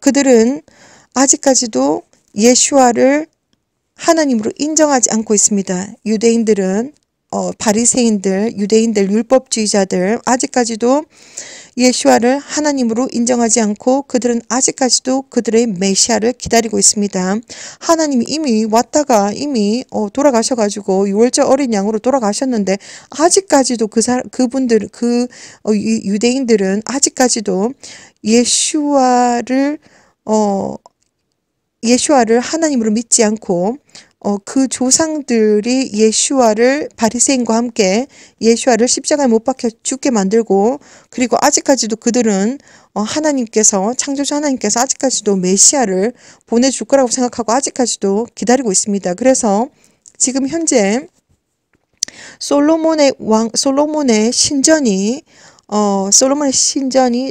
그들은 아직까지도 예수와를 하나님으로 인정하지 않고 있습니다. 유대인들은 바리새인들, 유대인들, 율법주의자들 아직까지도 예수와를 하나님으로 인정하지 않고 그들은 아직까지도 그들의 메시아를 기다리고 있습니다. 하나님이 이미 왔다가 이미 돌아가셔가지고 6월절 어린 양으로 돌아가셨는데 아직까지도 그분들 유대인들은 아직까지도 예수와를 하나님으로 믿지 않고 그 조상들이 예수와를 바리새인과 함께 예수와를 십자가에 못 박혀 죽게 만들고 그리고 아직까지도 그들은 하나님께서 창조주 하나님께서 아직까지도 메시아를 보내줄 거라고 생각하고 아직까지도 기다리고 있습니다. 그래서 지금 현재 솔로몬의 신전이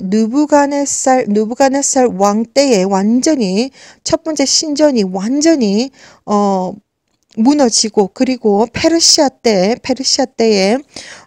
느부갓네살 왕 때에 완전히 첫 번째 신전이 완전히 무너지고 그리고 페르시아 때에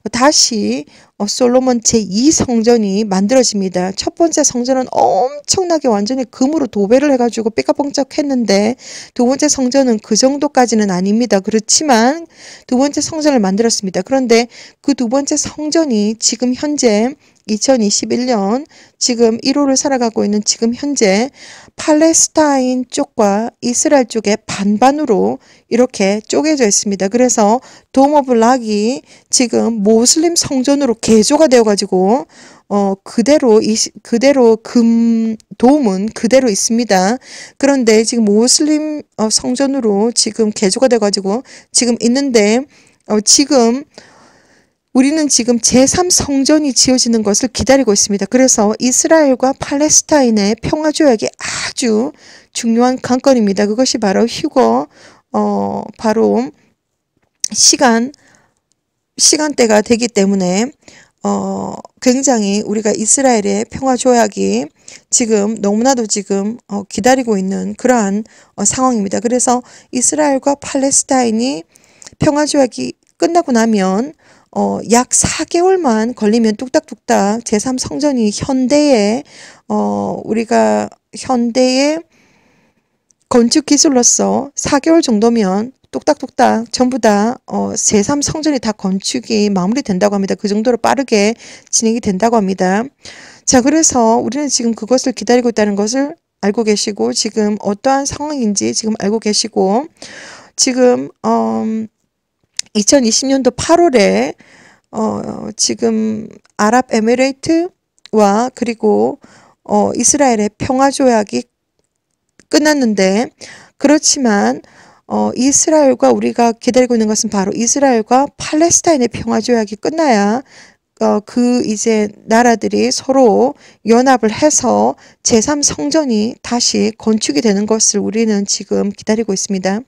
다시 솔로몬 제2성전이 만들어집니다. 첫 번째 성전은 엄청나게 완전히 금으로 도배를 해가지고 삐까뻔쩍했는데 두 번째 성전은 그 정도까지는 아닙니다. 그렇지만 두 번째 성전을 만들었습니다. 그런데 그 두 번째 성전이 지금 현재 2021년 지금 1호를 살아가고 있는 지금 현재 팔레스타인 쪽과 이스라엘 쪽에 반반으로 이렇게 쪼개져 있습니다. 그래서 돔 오브 락이 지금 모슬림 성전으로 개조가 되어가지고 그대로 돔은 그대로 있습니다. 그런데 지금 모슬림 성전으로 지금 개조가 돼가지고 지금 있는데 우리는 지금 제3성전이 지어지는 것을 기다리고 있습니다. 그래서 이스라엘과 팔레스타인의 평화조약이 아주 중요한 관건입니다. 그것이 바로 바로 시간대가 되기 때문에 굉장히 우리가 이스라엘의 평화조약이 지금 너무나도 지금 기다리고 있는 그러한 상황입니다. 그래서 이스라엘과 팔레스타인이 평화조약이 끝나고 나면 약 4개월만 걸리면 뚝딱뚝딱 제3성전이 우리가 현대의 건축 기술로서 4개월 정도면 뚝딱뚝딱 전부 다 제3성전이 다 건축이 마무리된다고 합니다. 그 정도로 빠르게 진행이 된다고 합니다. 자, 그래서 우리는 지금 그것을 기다리고 있다는 것을 알고 계시고 지금 어떠한 상황인지 지금 알고 계시고 지금 2020년도 8월에 지금 아랍에미레이트와 그리고 이스라엘의 평화조약이 끝났는데 그렇지만 이스라엘과 우리가 기다리고 있는 것은 바로 이스라엘과 팔레스타인의 평화조약이 끝나야 이제 나라들이 서로 연합을 해서 제3성전이 다시 건축이 되는 것을 우리는 지금 기다리고 있습니다.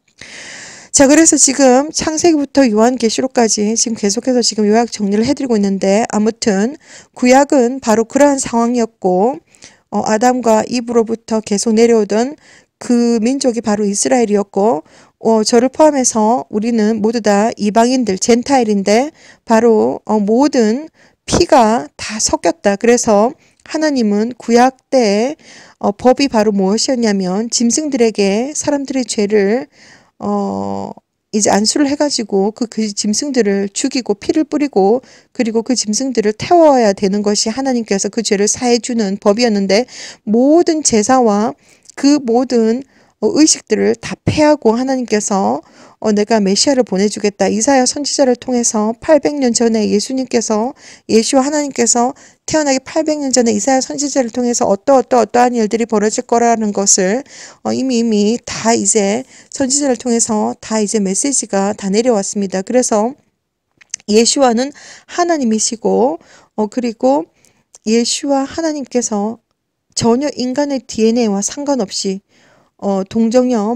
자, 그래서 지금 창세기부터 요한계시록까지 지금 계속해서 지금 요약 정리를 해드리고 있는데 아무튼 구약은 바로 그러한 상황이었고 아담과 이브로부터 계속 내려오던 그 민족이 바로 이스라엘이었고 저를 포함해서 우리는 모두 다 이방인들 젠타일인데 바로 모든 피가 다 섞였다. 그래서 하나님은 구약 때 법이 바로 무엇이었냐면 짐승들에게 사람들의 죄를 이제 안수를 해가지고 그 짐승들을 죽이고 피를 뿌리고 그리고 그 짐승들을 태워야 되는 것이 하나님께서 그 죄를 사해주는 법이었는데 모든 제사와 그 모든 의식들을 다 폐하고 하나님께서 내가 메시아를 보내주겠다. 이사야 선지자를 통해서 800년 전에 예수와 하나님께서 태어나기 800년 전에 이사야 선지자를 통해서 어떠한 일들이 벌어질 거라는 것을 이미 다 이제 선지자를 통해서 다 이제 메시지가 다 내려왔습니다. 그래서 예수와는 하나님이시고 그리고 예수와 하나님께서 전혀 인간의 DNA와 상관없이 동정녀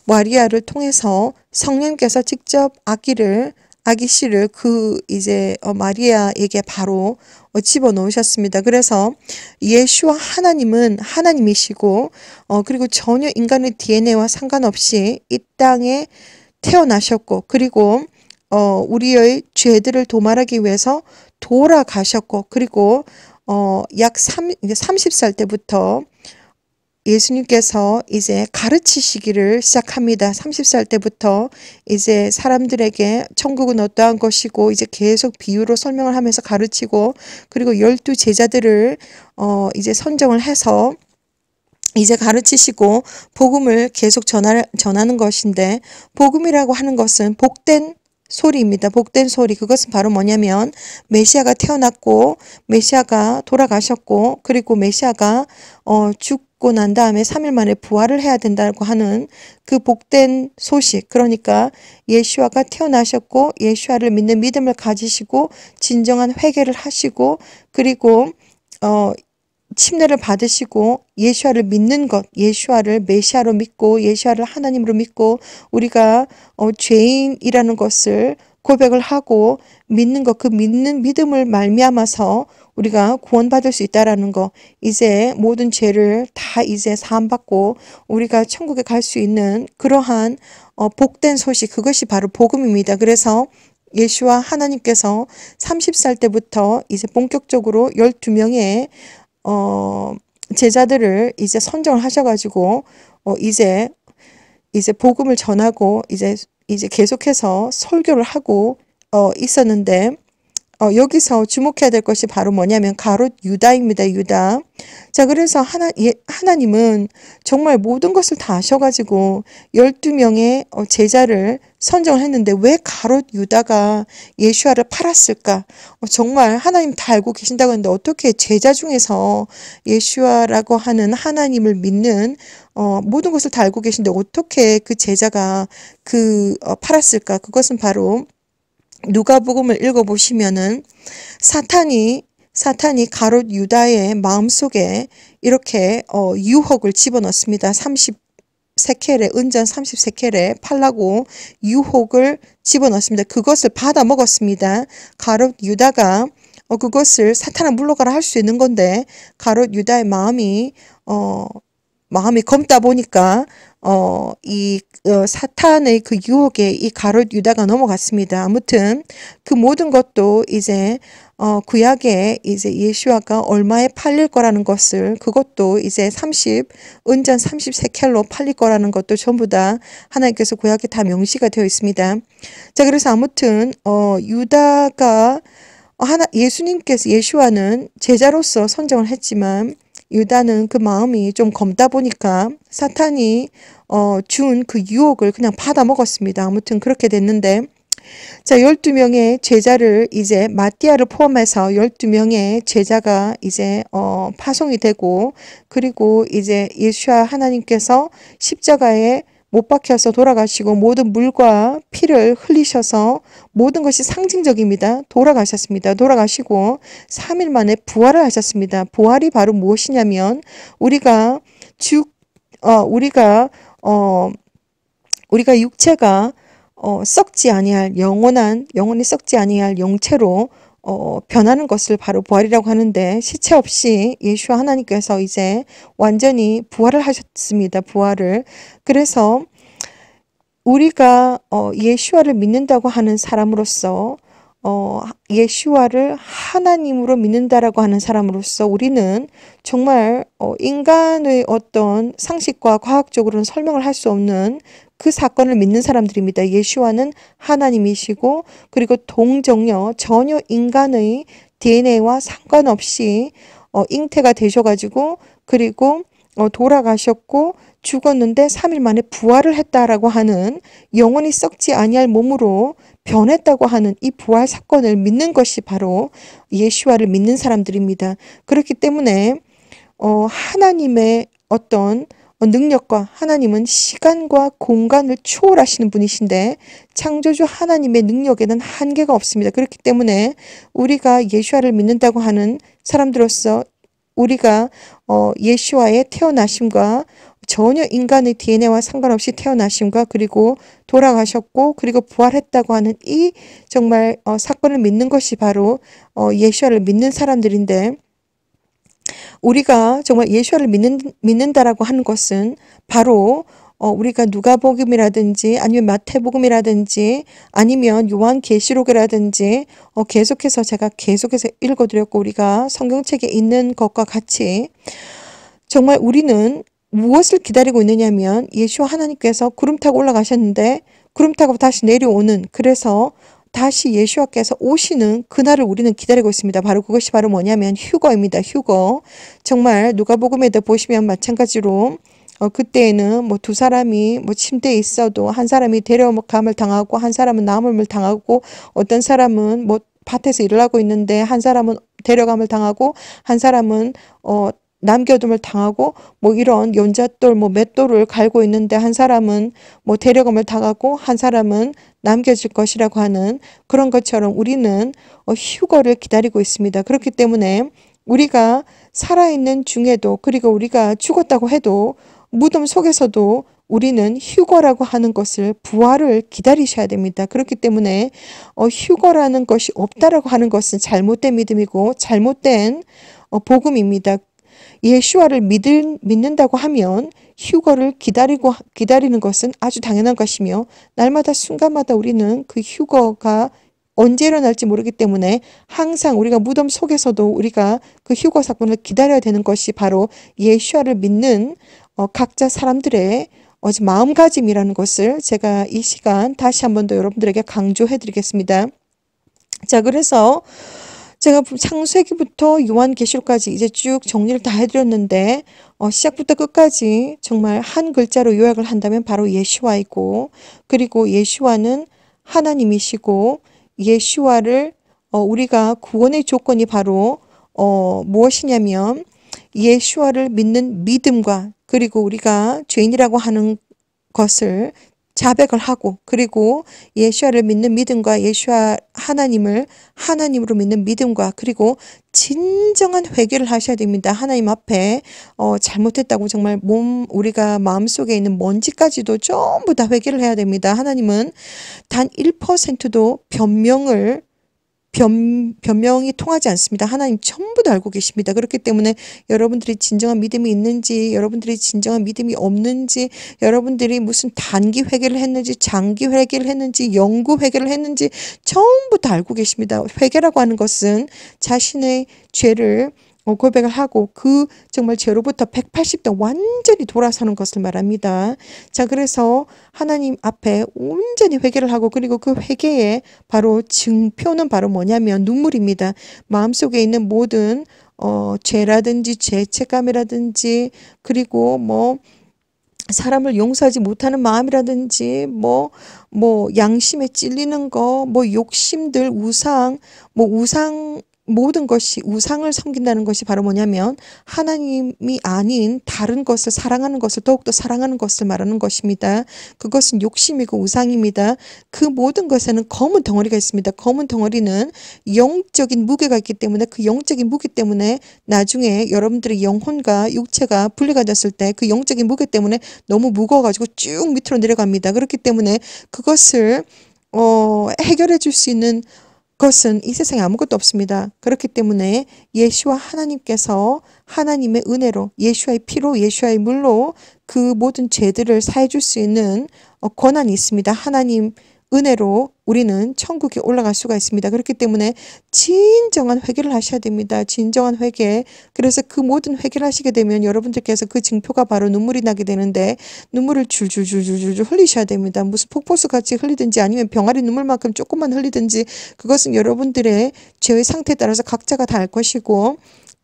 마리아를 통해서 성령께서 직접 아기씨를 이제 마리아에게 바로 집어넣으셨습니다. 그래서 예수와 하나님은 하나님이시고 그리고 전혀 인간의 DNA와 상관없이 이 땅에 태어나셨고 그리고 우리의 죄들을 도말하기 위해서 돌아가셨고 그리고 약 30살 때부터 예수님께서 이제 가르치시기를 시작합니다. 30살 때부터 이제 사람들에게 천국은 어떠한 것이고 이제 계속 비유로 설명을 하면서 가르치고 그리고 12 제자들을 이제 선정을 해서 이제 가르치시고 복음을 계속 전하는 것인데 복음이라고 하는 것은 복된 소리입니다. 복된 소리. 그것은 바로 뭐냐면 메시아가 태어났고 메시아가 돌아가셨고 그리고 메시아가 죽고 난 다음에 3일 만에 부활을 해야 된다고 하는 그 복된 소식. 그러니까 예수아가 태어나셨고 예수아를 믿는 믿음을 가지시고 진정한 회개를 하시고 그리고 침례를 받으시고 예수아를 믿는 것, 예수아를 메시아로 믿고 예수아를 하나님으로 믿고 우리가 죄인이라는 것을 고백을 하고 믿는 것, 그 믿는 믿음을 말미암아서 우리가 구원받을 수 있다라는 거. 이제 모든 죄를 다 이제 사함받고 우리가 천국에 갈 수 있는 그러한 복된 소식, 그것이 바로 복음입니다. 그래서 예수와 하나님께서 30살 때부터 이제 본격적으로 12명의 제자들을 이제 선정을 하셔가지고, 이제 복음을 전하고, 이제 계속해서 설교를 하고, 있었는데, 여기서 주목해야 될 것이 바로 뭐냐면 가롯 유다입니다. 유다. 자, 그래서 하나님은 정말 모든 것을 다 아셔가지고 12명의 제자를 선정을 했는데 왜 가롯 유다가 예수아를 팔았을까? 정말 하나님 다 알고 계신다고 하는데 어떻게 제자 중에서 예수아라고 하는 하나님을 믿는 모든 것을 다 알고 계신데 어떻게 그 제자가 팔았을까? 그것은 바로 누가복음을 읽어보시면은 사탄이 가롯 유다의 마음속에 이렇게 유혹을 집어넣습니다. 30세켈에 은전 30세켈에 팔라고 유혹을 집어넣습니다. 그것을 받아 먹었습니다. 가롯 유다가 그것을 사탄아 물러가라 할 수 있는 건데 가롯 유다의 마음이 검다 보니까 사탄의 그 유혹에 이 가롯 유다가 넘어갔습니다. 아무튼 그 모든 것도 이제 구약에 이제 예수아가 얼마에 팔릴 거라는 것을 그것도 이제 은전 30세켈로 팔릴 거라는 것도 전부 다 하나님께서 구약에 다 명시가 되어 있습니다. 자, 그래서 아무튼 유다가 예수아는 제자로서 선정을 했지만 유다는 그 마음이 좀 검다 보니까 사탄이 준 그 유혹을 그냥 받아 먹었습니다. 아무튼 그렇게 됐는데 자, 12명의 제자를 이제 마띠아를 포함해서 12명의 제자가 이제 파송이 되고 그리고 이제 예수와 하나님께서 십자가에 못 박혀서 돌아가시고 모든 물과 피를 흘리셔서 모든 것이 상징적입니다. 돌아가셨습니다. 돌아가시고 3일 만에 부활을 하셨습니다. 부활이 바로 무엇이냐면 우리가 육체가 썩지 아니할 영원히 썩지 아니할 영체로 변하는 것을 바로 부활이라고 하는데 시체 없이 예수와 하나님께서 이제 완전히 부활을 하셨습니다. 부활을. 그래서 우리가 예수와를 믿는다고 하는 사람으로서 예수와를 하나님으로 믿는다라고 하는 사람으로서 우리는 정말 인간의 어떤 상식과 과학적으로는 설명을 할 수 없는 그 사건을 믿는 사람들입니다. 예수와는 하나님이시고 그리고 동정녀 전혀 인간의 DNA와 상관없이 잉태가 되셔가지고 그리고 돌아가셨고 죽었는데 3일 만에 부활을 했다라고 하는 영원히 썩지 아니할 몸으로 변했다고 하는 이 부활 사건을 믿는 것이 바로 예수와를 믿는 사람들입니다. 그렇기 때문에 하나님의 어떤 능력과 하나님은 시간과 공간을 초월하시는 분이신데 창조주 하나님의 능력에는 한계가 없습니다. 그렇기 때문에 우리가 예수와를 믿는다고 하는 사람들로서 우리가 예수와의 태어나심과 전혀 인간의 DNA와 상관없이 태어나심과 그리고 돌아가셨고 그리고 부활했다고 하는 이 정말 사건을 믿는 것이 바로 예수와를 믿는 사람들인데 우리가 정말 예수와를 믿는다라고 하는 것은 바로 우리가 누가복음이라든지 아니면 마태복음이라든지 아니면 요한계시록이라든지 계속해서 제가 계속해서 읽어드렸고 우리가 성경책에 있는 것과 같이 정말 우리는 무엇을 기다리고 있느냐면 예수와 하나님께서 구름 타고 올라가셨는데 구름 타고 다시 내려오는, 그래서 다시 예수와께서 오시는 그날을 우리는 기다리고 있습니다. 바로 그것이 바로 뭐냐면 휴거입니다. 휴거. 정말 누가복음에도 보시면 마찬가지로 그때에는 뭐 두 사람이 뭐 침대에 있어도 한 사람이 데려감을 당하고 한 사람은 남음을 당하고 어떤 사람은 뭐 밭에서 일을 하고 있는데 한 사람은 데려감을 당하고 한 사람은 남겨둠을 당하고 뭐 이런 연잣돌 뭐 맷돌을 갈고 있는데 한 사람은 뭐 데려감을 당하고 한 사람은 남겨질 것이라고 하는 그런 것처럼 우리는 휴거를 기다리고 있습니다. 그렇기 때문에 우리가 살아있는 중에도, 그리고 우리가 죽었다고 해도 무덤 속에서도 우리는 휴거라고 하는 것을, 부활을 기다리셔야 됩니다. 그렇기 때문에 휴거라는 것이 없다라고 하는 것은 잘못된 믿음이고 잘못된 복음입니다. 예수와를 믿는다고 하면 휴거를 기다리는 것은 아주 당연한 것이며 날마다 순간마다 우리는 그 휴거가 언제 일어날지 모르기 때문에 항상 우리가 무덤 속에서도 우리가 그 휴거 사건을 기다려야 되는 것이 바로 예수와를 믿는 각자 사람들의 마음가짐이라는 것을 제가 이 시간 다시 한 번 더 여러분들에게 강조해 드리겠습니다. 자, 그래서 제가 창세기부터 요한계시록까지 이제 쭉 정리를 다 해드렸는데 시작부터 끝까지 정말 한 글자로 요약을 한다면 바로 예수와이고, 그리고 예수와는 하나님이시고 예수와를 우리가 구원의 조건이 바로 무엇이냐면 예수와를 믿는 믿음과, 그리고 우리가 죄인이라고 하는 것을 자백을 하고, 그리고 예수와를 믿는 믿음과 예수와 하나님을 하나님으로 믿는 믿음과, 그리고 진정한 회개를 하셔야 됩니다. 하나님 앞에 잘못했다고 정말 우리가 마음속에 있는 먼지까지도 전부 다 회개를 해야 됩니다. 하나님은 단 1%도 변명이 통하지 않습니다. 하나님 전부 다 알고 계십니다. 그렇기 때문에 여러분들이 진정한 믿음이 있는지, 여러분들이 진정한 믿음이 없는지, 여러분들이 무슨 단기 회개를 했는지, 장기 회개를 했는지, 영구 회개를 했는지 전부 다 알고 계십니다. 회개라고 하는 것은 자신의 죄를 고백을 하고 그 정말 죄로부터 180도 완전히 돌아서는 것을 말합니다. 자, 그래서 하나님 앞에 온전히 회개를 하고, 그리고 그 회개의 바로 증표는 바로 뭐냐면 눈물입니다. 마음속에 있는 모든 죄라든지 죄책감이라든지, 그리고 뭐 사람을 용서하지 못하는 마음이라든지, 뭐 양심에 찔리는 거, 뭐 욕심들, 우상, 모든 것이, 우상을 섬긴다는 것이 바로 뭐냐면 하나님이 아닌 다른 것을 사랑하는 것을, 더욱더 사랑하는 것을 말하는 것입니다. 그것은 욕심이고 우상입니다. 그 모든 것에는 검은 덩어리가 있습니다. 검은 덩어리는 영적인 무게가 있기 때문에, 그 영적인 무게 때문에 나중에 여러분들의 영혼과 육체가 분리가 됐을 때 그 영적인 무게 때문에 너무 무거워가지고 쭉 밑으로 내려갑니다. 그렇기 때문에 그것을 해결해 줄 수 있는 것은 이 세상에 아무것도 없습니다. 그렇기 때문에 예수와 하나님께서 하나님의 은혜로, 예수와의 피로, 예수와의 물로 그 모든 죄들을 사해 줄 수 있는 권한이 있습니다. 하나님 은혜로 우리는 천국에 올라갈 수가 있습니다. 그렇기 때문에 진정한 회개를 하셔야 됩니다. 진정한 회개. 그래서 그 모든 회개를 하시게 되면 여러분들께서 그 증표가 바로 눈물이 나게 되는데, 눈물을 줄줄줄줄줄 흘리셔야 됩니다. 무슨 폭포수 같이 흘리든지 아니면 병아리 눈물만큼 조금만 흘리든지, 그것은 여러분들의 죄의 상태에 따라서 각자가 다 알 것이고,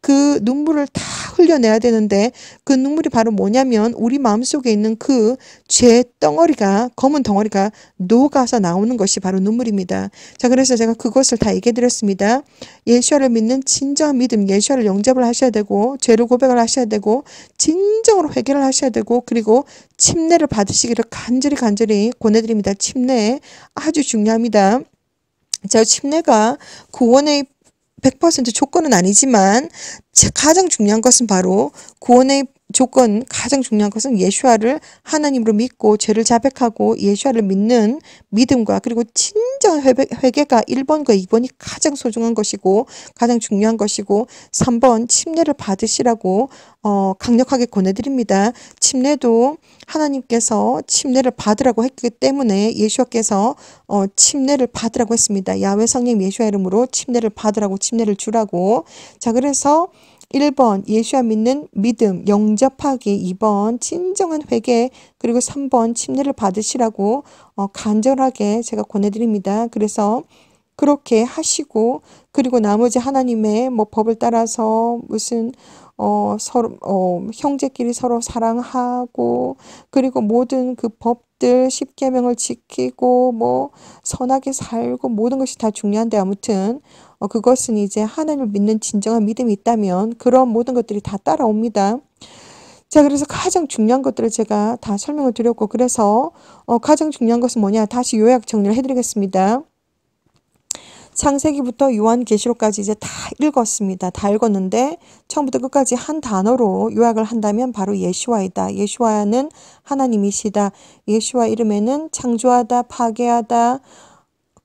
그 눈물을 다 흘려내야 되는데 그 눈물이 바로 뭐냐면 우리 마음속에 있는 그 죄 덩어리가, 검은 덩어리가 녹아서 나오는 것이 바로 눈물입니다. 자, 그래서 제가 그것을 다 얘기해 드렸습니다. 예수와를 믿는 진정한 믿음, 예수와를 영접을 하셔야 되고, 죄를 고백을 하셔야 되고, 진정으로 회개를 하셔야 되고, 그리고 침례를 받으시기를 간절히 권해드립니다. 침례 아주 중요합니다. 저 침례가 구원의 100% 조건은 아니지만 가장 중요한 것은 바로 구원의 조건, 가장 중요한 것은 예수와를 하나님으로 믿고 죄를 자백하고 예수와를 믿는 믿음과, 그리고 진정한 회개가 1번과 2번이 가장 소중한 것이고 가장 중요한 것이고, 3번 침례를 받으시라고 강력하게 권해드립니다. 침례도 하나님께서 침례를 받으라고 했기 때문에 예수와께서 침례를 받으라고 했습니다. 야훼 성령 예수와 이름으로 침례를 받으라고, 침례를 주라고. 자, 그래서 1번 예수와 믿는 믿음, 영접하기. 2번 진정한 회개. 그리고 3번 침례를 받으시라고 간절하게 제가 권해드립니다. 그래서 그렇게 하시고, 그리고 나머지 하나님의 뭐 법을 따라서 무슨 서로 형제끼리 서로 사랑하고, 그리고 모든 그 법들 10계명을 지키고 뭐 선하게 살고, 모든 것이 다 중요한데, 아무튼 그것은 이제 하나님을 믿는 진정한 믿음이 있다면 그런 모든 것들이 다 따라옵니다. 자, 그래서 가장 중요한 것들을 제가 다 설명을 드렸고, 그래서 가장 중요한 것은 뭐냐, 다시 요약 정리를 해드리겠습니다. 창세기부터 요한계시록까지 이제 다 읽었습니다. 다 읽었는데 처음부터 끝까지 한 단어로 요약을 한다면 바로 예수와이다. 예수와는 하나님이시다. 예수와 이름에는 창조하다, 파괴하다,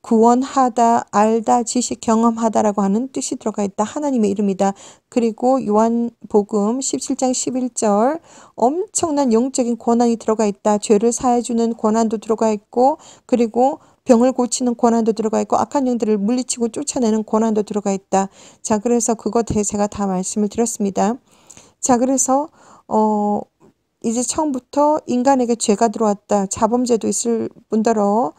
구원하다, 알다, 지식, 경험하다라고 하는 뜻이 들어가 있다. 하나님의 이름이다. 그리고 요한복음 17장 11절 엄청난 영적인 권한이 들어가 있다. 죄를 사해주는 권한도 들어가 있고, 그리고 병을 고치는 권한도 들어가 있고, 악한 영들을 물리치고 쫓아내는 권한도 들어가 있다. 자, 그래서 그거 제가 다 말씀을 드렸습니다. 자, 그래서 이제 처음부터 인간에게 죄가 들어왔다. 자범죄도 있을 뿐더러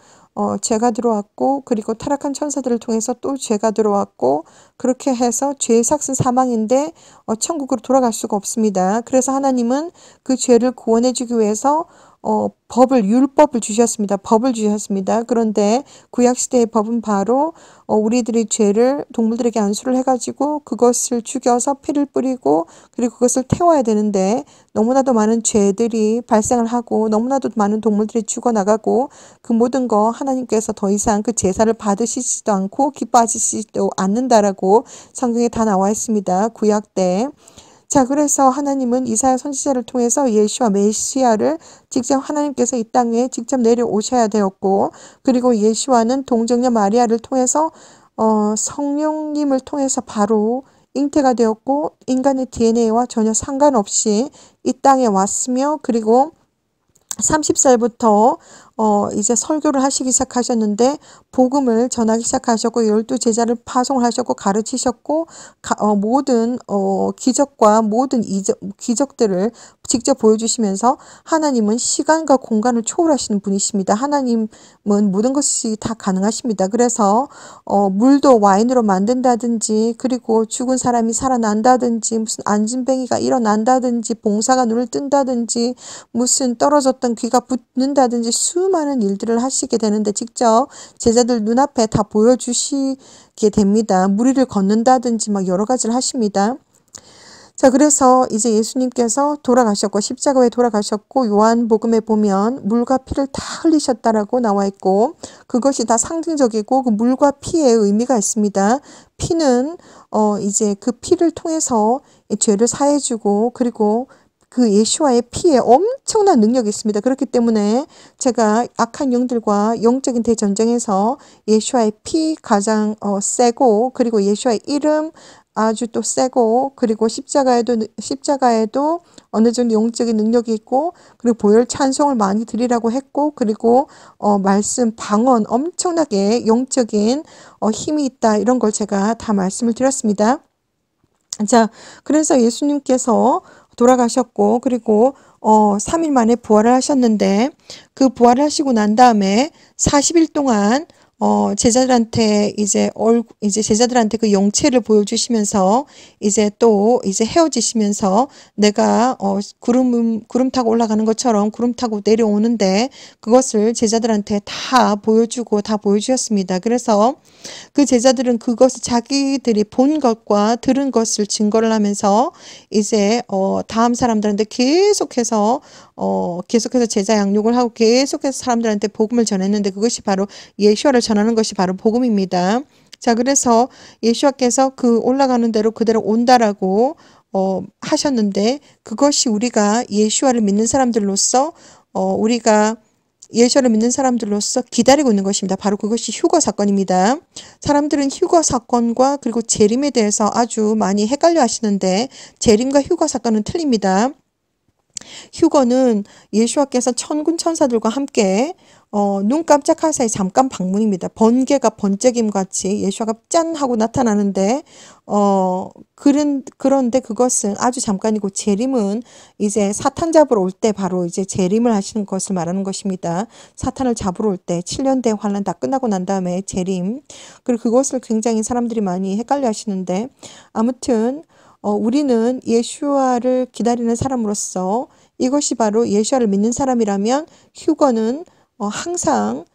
죄가 들어왔고, 그리고 타락한 천사들을 통해서 또 죄가 들어왔고, 그렇게 해서 죄의 삭은 사망인데 천국으로 돌아갈 수가 없습니다. 그래서 하나님은 그 죄를 구원해 주기 위해서 율법을 주셨습니다. 법을 주셨습니다. 그런데 구약시대의 법은 바로 우리들의 죄를 동물들에게 안수를 해가지고 그것을 죽여서 피를 뿌리고, 그리고 그것을 태워야 되는데 너무나도 많은 죄들이 발생을 하고 너무나도 많은 동물들이 죽어나가고, 그 모든 거 하나님께서 더 이상 그 제사를 받으시지도 않고 기뻐하시지도 않는다라고 성경에 다 나와 있습니다. 구약 때. 자, 그래서 하나님은 이사야 선지자를 통해서 예수와 메시아를 직접 하나님께서 이 땅에 직접 내려오셔야 되었고, 그리고 예수와는 동정녀 마리아를 통해서 성령님을 통해서 바로 잉태가 되었고, 인간의 DNA와 전혀 상관없이 이 땅에 왔으며, 그리고 30살부터 이제 설교를 하시기 시작하셨는데 복음을 전하기 시작하셨고 12제자를 파송을 하셨고 가르치셨고, 모든 기적과 모든 기적들을 직접 보여주시면서 하나님은 시간과 공간을 초월하시는 분이십니다. 하나님은 모든 것이 다 가능하십니다. 그래서 물도 와인으로 만든다든지, 그리고 죽은 사람이 살아난다든지, 무슨 안진뱅이가 일어난다든지, 봉사가 눈을 뜬다든지, 무슨 떨어졌던 귀가 붙는다든지 수많은 일들을 하시게 되는데 직접 제자들 눈앞에 다 보여주시게 됩니다. 무리를 걷는다든지 막 여러 가지를 하십니다. 자, 그래서 이제 예수님께서 돌아가셨고 십자가에 돌아가셨고, 요한복음에 보면 물과 피를 다 흘리셨다라고 나와 있고, 그것이 다 상징적이고 그 물과 피의 의미가 있습니다. 피는 이제 그 피를 통해서 죄를 사해주고, 그리고 그 예수와의 피에 엄청난 능력이 있습니다. 그렇기 때문에 제가 악한 영들과 영적인 대전쟁에서 예수와의 피 가장 세고, 그리고 예수와의 이름 아주 또 세고, 그리고 십자가에도 어느 정도 영적인 능력이 있고, 그리고 보혈 찬송을 많이 드리라고 했고, 그리고 말씀 방언 엄청나게 영적인 힘이 있다, 이런 걸 제가 다 말씀을 드렸습니다. 자, 그래서 예수님께서 돌아가셨고, 그리고 3일 만에 부활을 하셨는데, 그 부활을 하시고 난 다음에 40일 동안 제자들한테 이제 제자들한테 그 영체를 보여주시면서 이제 또 이제 헤어지시면서 내가 구름 타고 올라가는 것처럼 구름 타고 내려오는데 그것을 제자들한테 다 보여주고 다 보여주셨습니다. 그래서 그 제자들은 그것을 자기들이 본 것과 들은 것을 증거를 하면서 이제 다음 사람들한테 계속해서 제자 양육을 하고 계속해서 사람들한테 복음을 전했는데, 그것이 바로 예수와를 전하는 것이 바로 복음입니다. 자, 그래서 예수와께서 그 올라가는 대로 그대로 온다라고 하셨는데, 그것이 우리가 예수와를 믿는 사람들로서 우리가 예수를 믿는 사람들로서 기다리고 있는 것입니다. 바로 그것이 휴거 사건입니다. 사람들은 휴거 사건과 그리고 재림에 대해서 아주 많이 헷갈려 하시는데, 재림과 휴거 사건은 틀립니다. 휴거는 예수와께서 천군 천사들과 함께 눈 깜짝할 사이 잠깐 방문입니다. 번개가 번쩍임 같이 예수와가 짠 하고 나타나는데 그런데 그것은 아주 잠깐이고, 재림은 이제 사탄 잡으러 올 때 바로 이제 재림을 하시는 것을 말하는 것입니다. 사탄을 잡으러 올 때 7년 대 환란 다 끝나고 난 다음에 재림. 그리고 그것을 굉장히 사람들이 많이 헷갈려 하시는데, 아무튼 우리는 예수와를 기다리는 사람으로서 이것이 바로 예수와를 믿는 사람이라면 휴거는 항상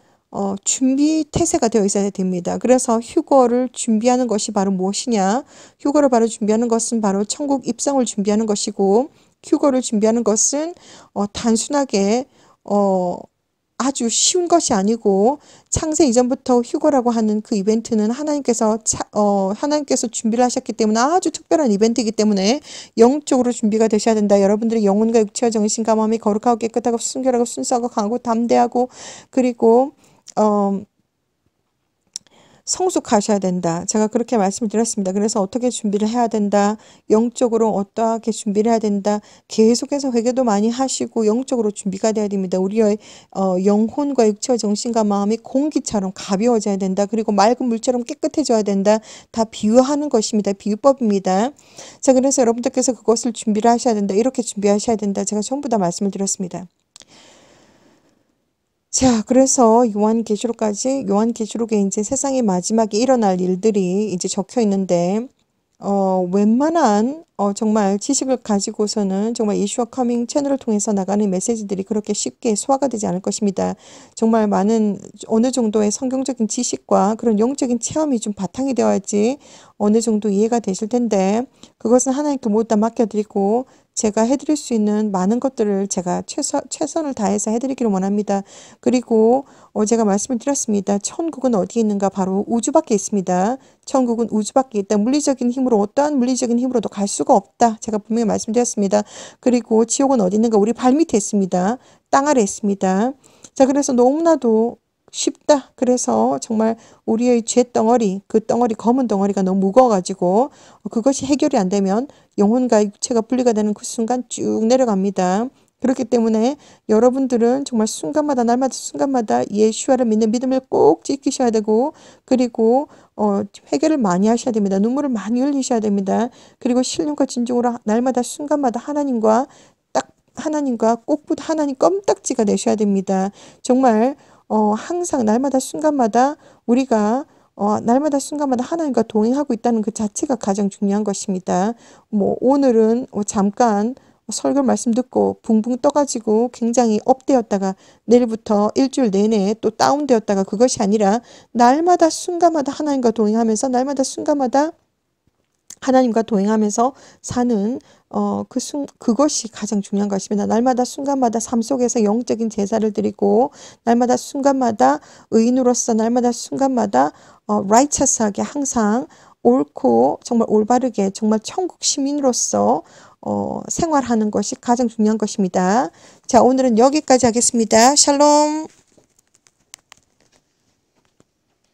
준비 태세가 되어 있어야 됩니다. 그래서 휴거를 준비하는 것이 바로 무엇이냐? 휴거를 바로 준비하는 것은 바로 천국 입성을 준비하는 것이고, 휴거를 준비하는 것은 단순하게 아주 쉬운 것이 아니고, 창세 이전부터 휴거라고 하는 그 이벤트는 하나님께서 준비를 하셨기 때문에 아주 특별한 이벤트이기 때문에 영적으로 준비가 되셔야 된다. 여러분들의 영혼과 육체와 정신과 마음이 거룩하고 깨끗하고 순결하고 순수하고 강하고 담대하고, 그리고 성숙하셔야 된다. 제가 그렇게 말씀을 드렸습니다. 그래서 어떻게 준비를 해야 된다. 영적으로 어떻게 준비를 해야 된다. 계속해서 회개도 많이 하시고 영적으로 준비가 돼야 됩니다. 우리의 영혼과 육체와 정신과 마음이 공기처럼 가벼워져야 된다. 그리고 맑은 물처럼 깨끗해져야 된다. 다 비유하는 것입니다. 비유법입니다. 자, 그래서 여러분들께서 그것을 준비를 하셔야 된다. 이렇게 준비하셔야 된다. 제가 전부 다 말씀을 드렸습니다. 자, 그래서 요한계시록에 이제 세상의 마지막에 일어날 일들이 이제 적혀 있는데, 웬만한 정말 지식을 가지고서는 정말 이슈어 커밍 채널을 통해서 나가는 메시지들이 그렇게 쉽게 소화가 되지 않을 것입니다. 정말 많은 어느 정도의 성경적인 지식과 그런 영적인 체험이 좀 바탕이 되어야지 어느 정도 이해가 되실 텐데, 그것은 하나님께 모두 다 맡겨드리고 제가 해드릴 수 있는 많은 것들을 제가 최선을 다해서 해드리기를 원합니다. 그리고 제가 말씀을 드렸습니다. 천국은 어디에 있는가? 바로 우주 밖에 있습니다. 천국은 우주 밖에 있다. 물리적인 힘으로, 어떠한 물리적인 힘으로도 갈 수가 없다. 제가 분명히 말씀드렸습니다. 그리고 지옥은 어디 있는가? 우리 발밑에 있습니다. 땅 아래 있습니다. 자, 그래서 너무나도 쉽다. 그래서 정말 우리의 죄 덩어리, 그 덩어리, 검은 덩어리가 너무 무거워가지고 그것이 해결이 안 되면 영혼과 육체가 분리가 되는 그 순간 쭉 내려갑니다. 그렇기 때문에 여러분들은 정말 순간마다, 날마다 순간마다 예수와를 믿는 믿음을 꼭 지키셔야 되고, 그리고 회개를 많이 하셔야 됩니다. 눈물을 많이 흘리셔야 됩니다. 그리고 신령과 진정으로 날마다 순간마다 하나님과 꼭 붙어 하나님 껌딱지가 되셔야 됩니다. 정말 항상 날마다 순간마다 우리가 날마다 순간마다 하나님과 동행하고 있다는 그 자체가 가장 중요한 것입니다. 오늘은 잠깐 설교 말씀 듣고 붕붕 떠가지고 굉장히 업되었다가 내일부터 일주일 내내 또 다운되었다가, 그것이 아니라 날마다 순간마다 하나님과 동행하면서 날마다 순간마다 하나님과 동행하면서 사는 그것이 가장 중요한 것입니다. 날마다 순간마다 삶 속에서 영적인 제사를 드리고, 날마다 순간마다 의인으로서 날마다 순간마다 righteous하게 항상 옳고 정말 올바르게 정말 천국 시민으로서 생활하는 것이 가장 중요한 것입니다. 자, 오늘은 여기까지 하겠습니다. 샬롬.